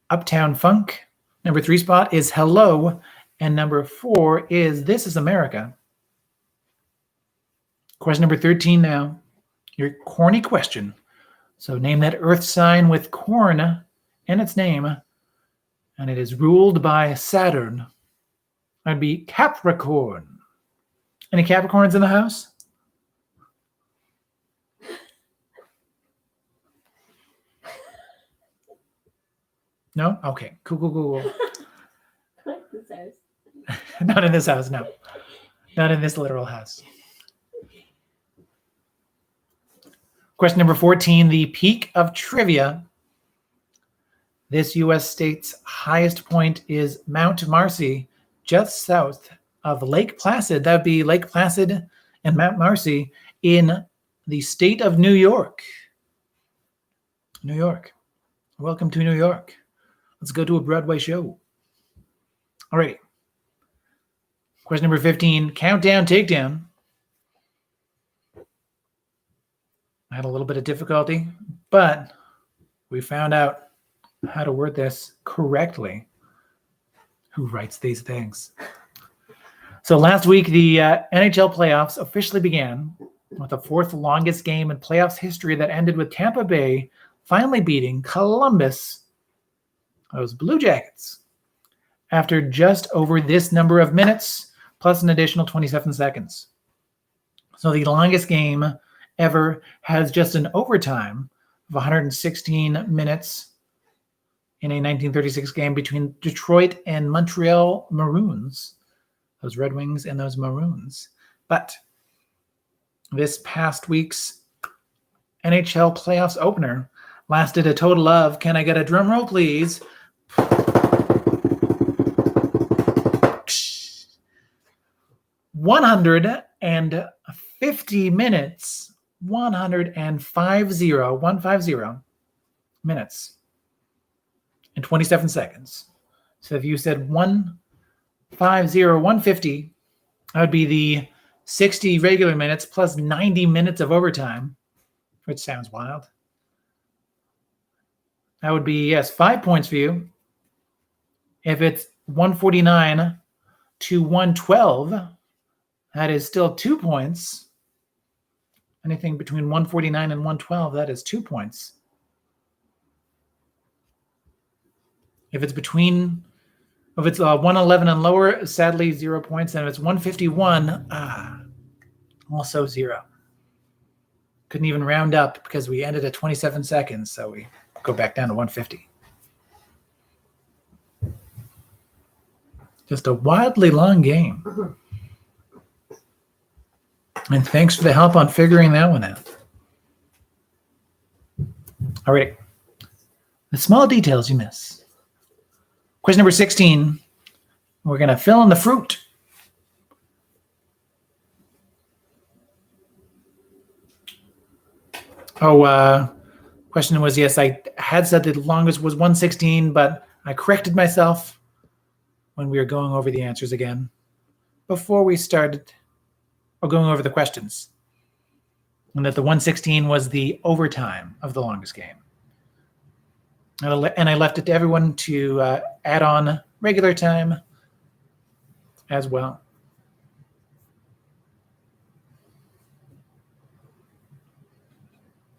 Uptown Funk. Number 3 spot is Hello. And number 4 is This Is America. Question number 13 now. Your corny question. So name that earth sign with corn in its name. And it is ruled by Saturn. That'd be Capricorn. Any Capricorns in the house? No? Okay. Cool. Not in this house, no. Not in this literal house. Question number 14, the peak of trivia. This U.S. state's highest point is Mount Marcy, just south of Lake Placid. That would be Lake Placid and Mount Marcy in the state of New York. New York. Welcome to New York. Let's go to a Broadway show. All right. Question number 15, countdown, takedown. I had a little bit of difficulty, but we found out how to word this correctly. Who writes these things? So last week, the NHL playoffs officially began with the 4th longest game in playoffs history that ended with Tampa Bay finally beating Columbus, those Blue Jackets, after just over this number of minutes, plus an additional 27 seconds. So the longest game ever has just an overtime of 116 minutes in a 1936 game between Detroit and Montreal Maroons, those Red Wings and those Maroons. But This past week's NHL playoffs opener lasted a total of, can I get a drum roll, please? 150 minutes. 150 minutes and 27 seconds. So if you said 150, that would be the 60 regular minutes plus 90 minutes of overtime, which sounds wild. That would be, yes, 5 points for you. If it's 149 to 112, that is still 2 points. Anything between 149 and 112, that is 2 points. If it's 111 and lower, sadly 0 points. And if it's 151, also 0. Couldn't even round up because we ended at 27 seconds, so we go back down to 150. Just a wildly long game. And thanks for the help on figuring that one out. All right. The small details you miss. Question number 16. We're going to fill in the fruit. Question was, yes, I had said the longest was 116, but I corrected myself when we were going over the answers again before we started going over the questions. And that the 116 was the overtime of the longest game. And I left it to everyone to add on regular time as well.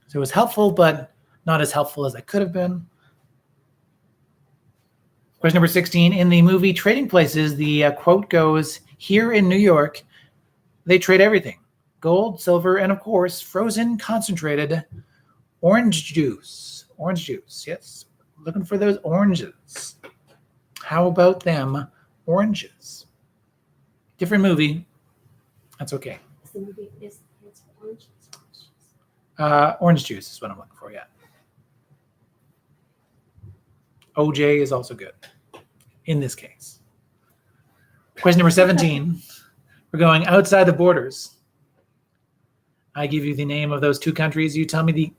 So it was helpful, but not as helpful as I could have been. Question number 16. In the movie Trading Places, the quote goes, "Here in New York, they trade everything. Gold, silver, and of course, frozen concentrated orange juice." Orange juice, yes. Looking for those oranges. How about them oranges? Different movie. That's okay. The movie is orange. Orange juice is what I'm looking for, yeah. OJ is also good in this case. Question number 17. We're going outside the borders. I give you the name of those two countries. You tell me the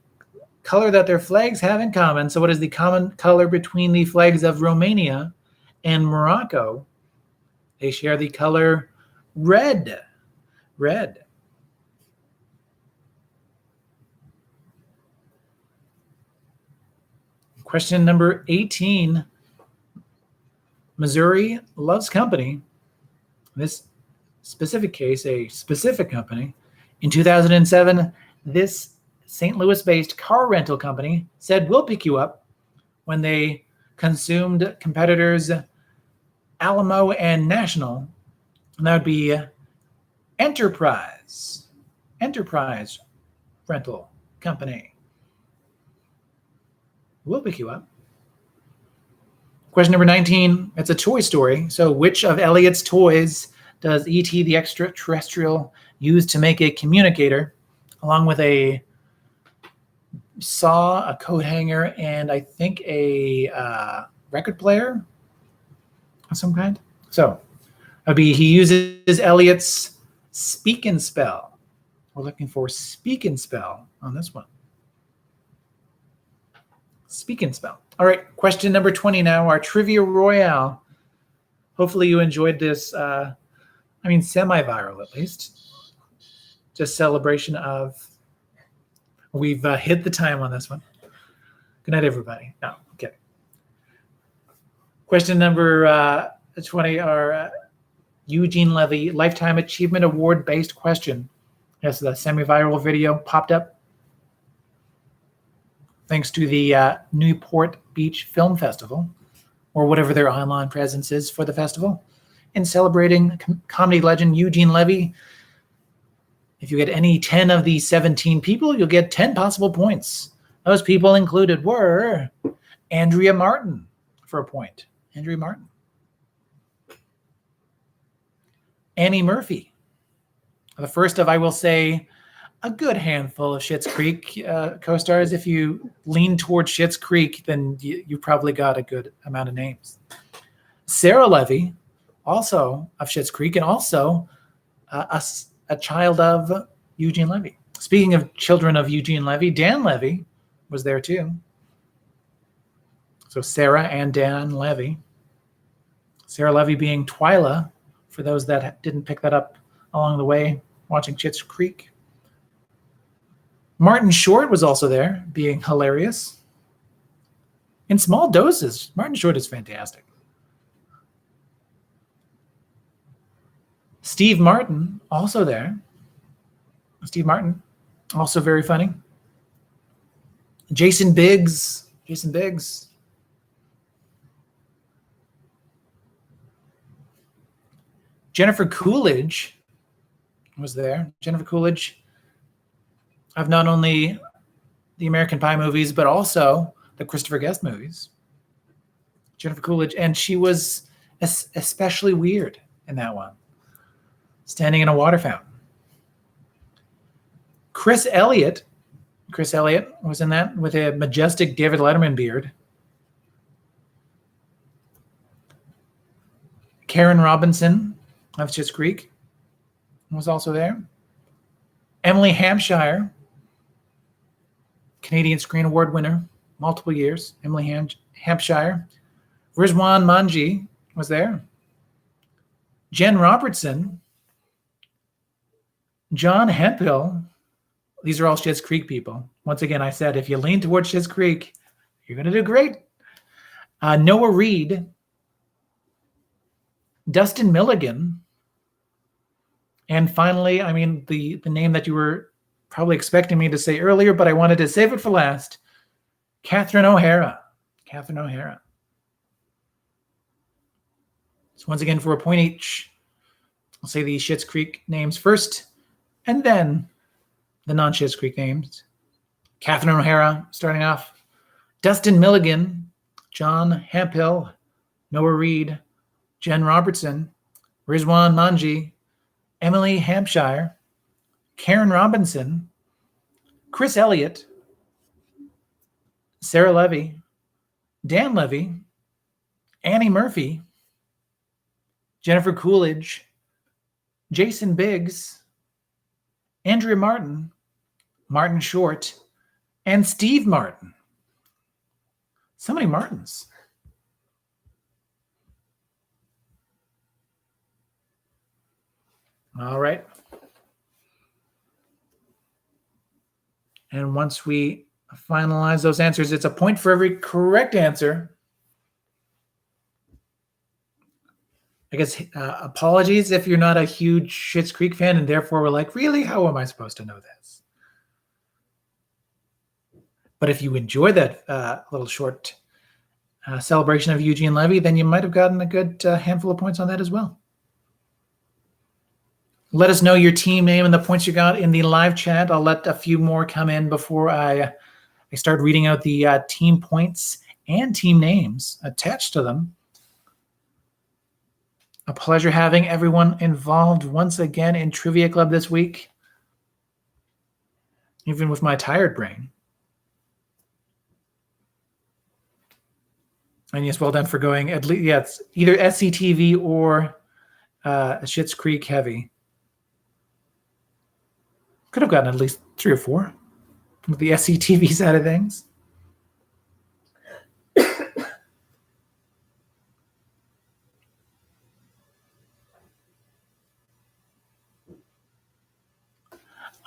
color that their flags have in common. So what is the common color between the flags of Romania and Morocco? They share the color red. Red. Question number 18. Missouri Loves Company. This specific case, a specific company. In 2007, this St. Louis-based car rental company said, "We'll pick you up," when they consumed competitors Alamo and National. And that would be Enterprise Rental Company. We'll pick you up. Question number 19. It's a toy story. So which of Elliot's toys does E.T. the extraterrestrial use to make a communicator, along with a saw, a coat hanger, and I think a record player of some kind? So he uses Elliot's speak and spell. We're looking for speak and spell on this one. Speak and spell. All right, question number 20 now, our Trivia Royale. Hopefully you enjoyed this, semi-viral at least. Just celebration of, we've hit the time on this one. Good night, everybody. No, okay. Question number 20, our Eugene Levy Lifetime Achievement Award-based question. Yes, the semi-viral video popped up thanks to the Newport Beach Film Festival, or whatever their online presence is for the festival, in celebrating comedy legend Eugene Levy. If you get any 10 of the 17 people, you'll get 10 possible points. Those people included were Andrea Martin for a point. Andrea Martin. Annie Murphy. The first of, I will say, a good handful of Schitt's Creek co-stars. If you lean towards Schitt's Creek, then you probably got a good amount of names. Sarah Levy, also of Schitt's Creek, and also a child of Eugene Levy. Speaking of children of Eugene Levy, Dan Levy was there too. So Sarah and Dan Levy. Sarah Levy being Twyla, for those that didn't pick that up along the way watching Schitt's Creek. Martin Short was also there, being hilarious. In small doses, Martin Short is fantastic. Steve Martin, also there. Steve Martin, also very funny. Jason Biggs. Jennifer Coolidge was there. Jennifer Coolidge of not only the American Pie movies, but also the Christopher Guest movies. Jennifer Coolidge, and she was especially weird in that one, standing in a water fountain. Chris Elliott was in that with a majestic David Letterman beard. Karen Robinson of Schitt's Creek was also there. Emily Hampshire, Canadian Screen Award winner, multiple years. Emily Hampshire. Rizwan Manji was there. Jen Robertson. John Hemphill. These are all Schitt's Creek people. Once again, I said, if you lean towards Schitt's Creek, you're going to do great. Noah Reed. Dustin Milligan. And finally, the name that you were probably expecting me to say earlier, but I wanted to save it for last. Catherine O'Hara. So once again, for a point each, I'll say the Schitt's Creek names first, and then the non-Schitt's Creek names. Catherine O'Hara, starting off. Dustin Milligan, John Hemphill, Noah Reed, Jen Robertson, Rizwan Manji, Emily Hampshire, Karen Robinson, Chris Elliott, Sarah Levy, Dan Levy, Annie Murphy, Jennifer Coolidge, Jason Biggs, Andrea Martin, Martin Short, and Steve Martin. So many Martins. All right. And once we finalize those answers, it's a point for every correct answer. I guess apologies if you're not a huge Schitt's Creek fan and therefore we're like, really? How am I supposed to know this? But if you enjoy that little short celebration of Eugene Levy, then you might have gotten a good handful of points on that as well. Let us know your team name and the points you got in the live chat. I'll let a few more come in before I start reading out the team points and team names attached to them. A pleasure having everyone involved once again in Trivia Club this week, even with my tired brain. And yes, well done for going at least, yeah, it's either SCTV or Schitt's Creek heavy. Could have gotten at least 3 or 4 with the SCTV side of things.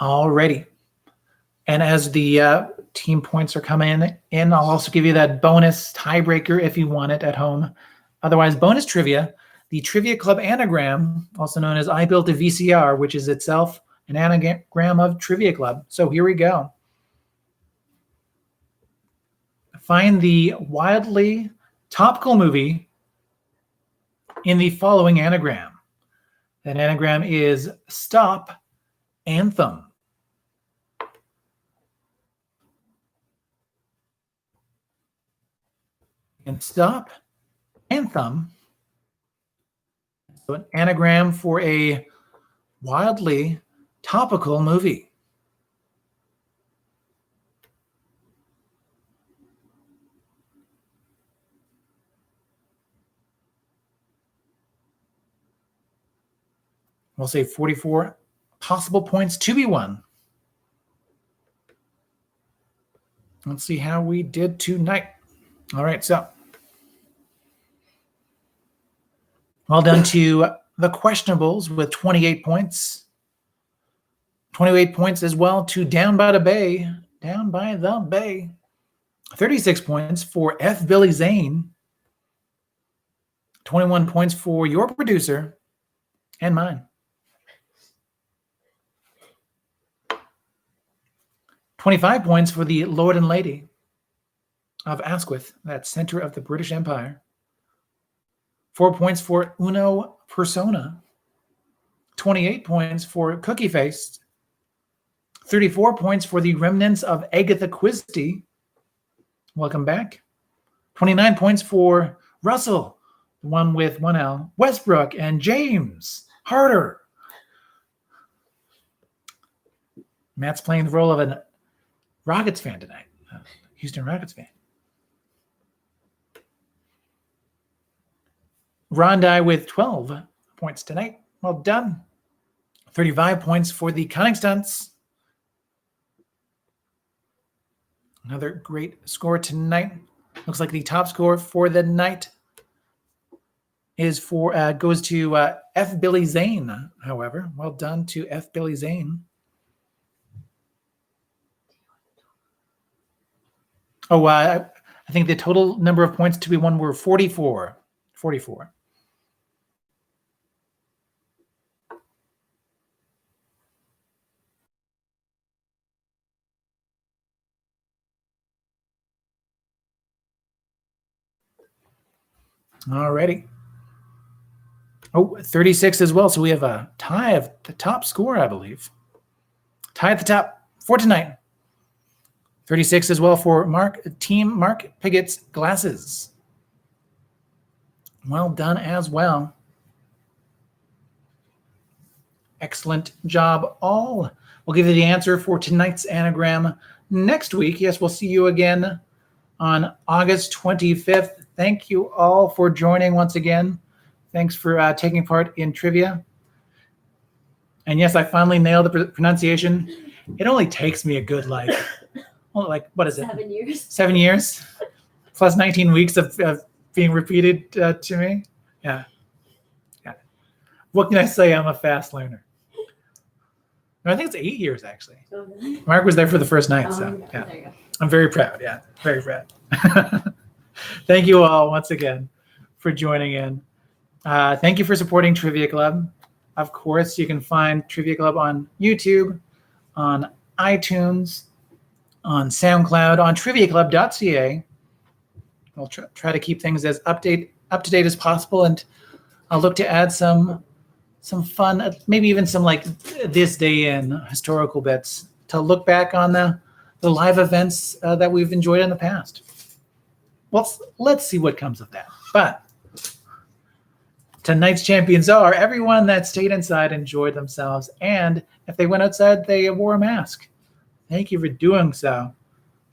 Alrighty. And as the team points are coming in, I'll also give you that bonus tiebreaker if you want it at home. Otherwise, bonus trivia, the Trivia Club anagram, also known as I Built a VCR, which is itself an anagram of Trivia Club. So here we go. Find the wildly topical movie in the following anagram. That anagram is Stop Anthem. And Stop Anthem. So an anagram for a wildly topical movie. We'll say 44 possible points to be won. Let's see how we did tonight. All right, so well done to the questionables with 28 points. 28 points as well to Down by the Bay. 36 points for F. Billy Zane. 21 points for your producer and mine. 25 points for the Lord and Lady of Asquith, that center of the British Empire. 4 points for Uno Persona. 28 points for Cookie Face. 34 points for the remnants of Agatha Christie. Welcome back. 29 points for Russell, the one with one L, Westbrook, and James Harder. Matt's playing the role of a Rockets fan tonight, Houston Rockets fan. Rondai with 12 points tonight. Well done. 35 points for the Cunning Stunts. Another great score tonight. Looks like the top score for the night is goes to F. Billy Zane, however. Well done to F. Billy Zane. Oh, I think the total number of points to be won were 44. 44. Alrighty. Oh, 36 as well. So we have a tie of the top score, I believe. Tie at the top for tonight. 36 as well for Team Mark Pigot's glasses. Well done as well. Excellent job all. We'll give you the answer for tonight's anagram next week. Yes, we'll see you again on August 25th. Thank you all for joining once again. Thanks for taking part in trivia. And yes, I finally nailed the pronunciation. It only takes me a good, what is it? 7 years. 7 years? Plus 19 weeks of being repeated to me. Yeah. What can I say? I'm a fast learner. No, I think it's 8 years, actually. Oh, really? Mark was there for the first night, so Okay, yeah. there you go. I'm very proud. Yeah, very proud. Thank you all once again for joining in. Thank you for supporting Trivia Club. Of course, you can find Trivia Club on YouTube, on iTunes, on SoundCloud, on triviaclub.ca. We'll try to keep things as up to date as possible, and I'll look to add some fun, maybe even some like this day in historical bits to look back on the live events that we've enjoyed in the past. Well, let's see what comes of that. But tonight's champions are everyone that stayed inside, enjoyed themselves, and if they went outside, they wore a mask. Thank you for doing so.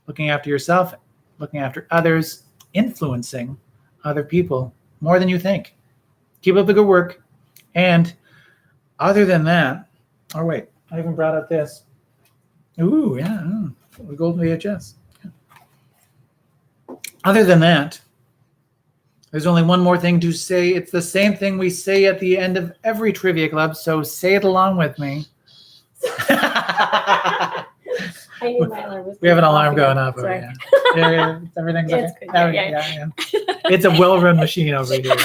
Looking after yourself, looking after others, influencing other people more than you think. Keep up the good work. And other than that, oh wait, I even brought up this. Ooh, yeah, the golden VHS. Yeah. Other than that, there's only one more thing to say. It's the same thing we say at the end of every Trivia Club, so say it along with me. I knew my alarm was We have an alarm going going off over Sorry. here. Yeah, everything's Yeah, okay. it's good. Oh, Yeah. It's a well-run machine over here.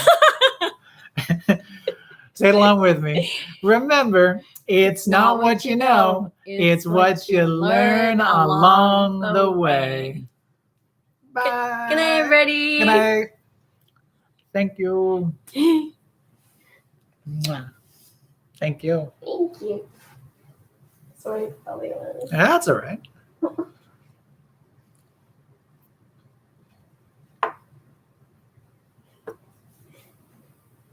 Say it along with me. Remember, it's not what you know, it's what you learn along the way. Bye. Good night, everybody. Good night. Thank you. Mwah. Thank you. Thank you. Sorry, probably. That's all right.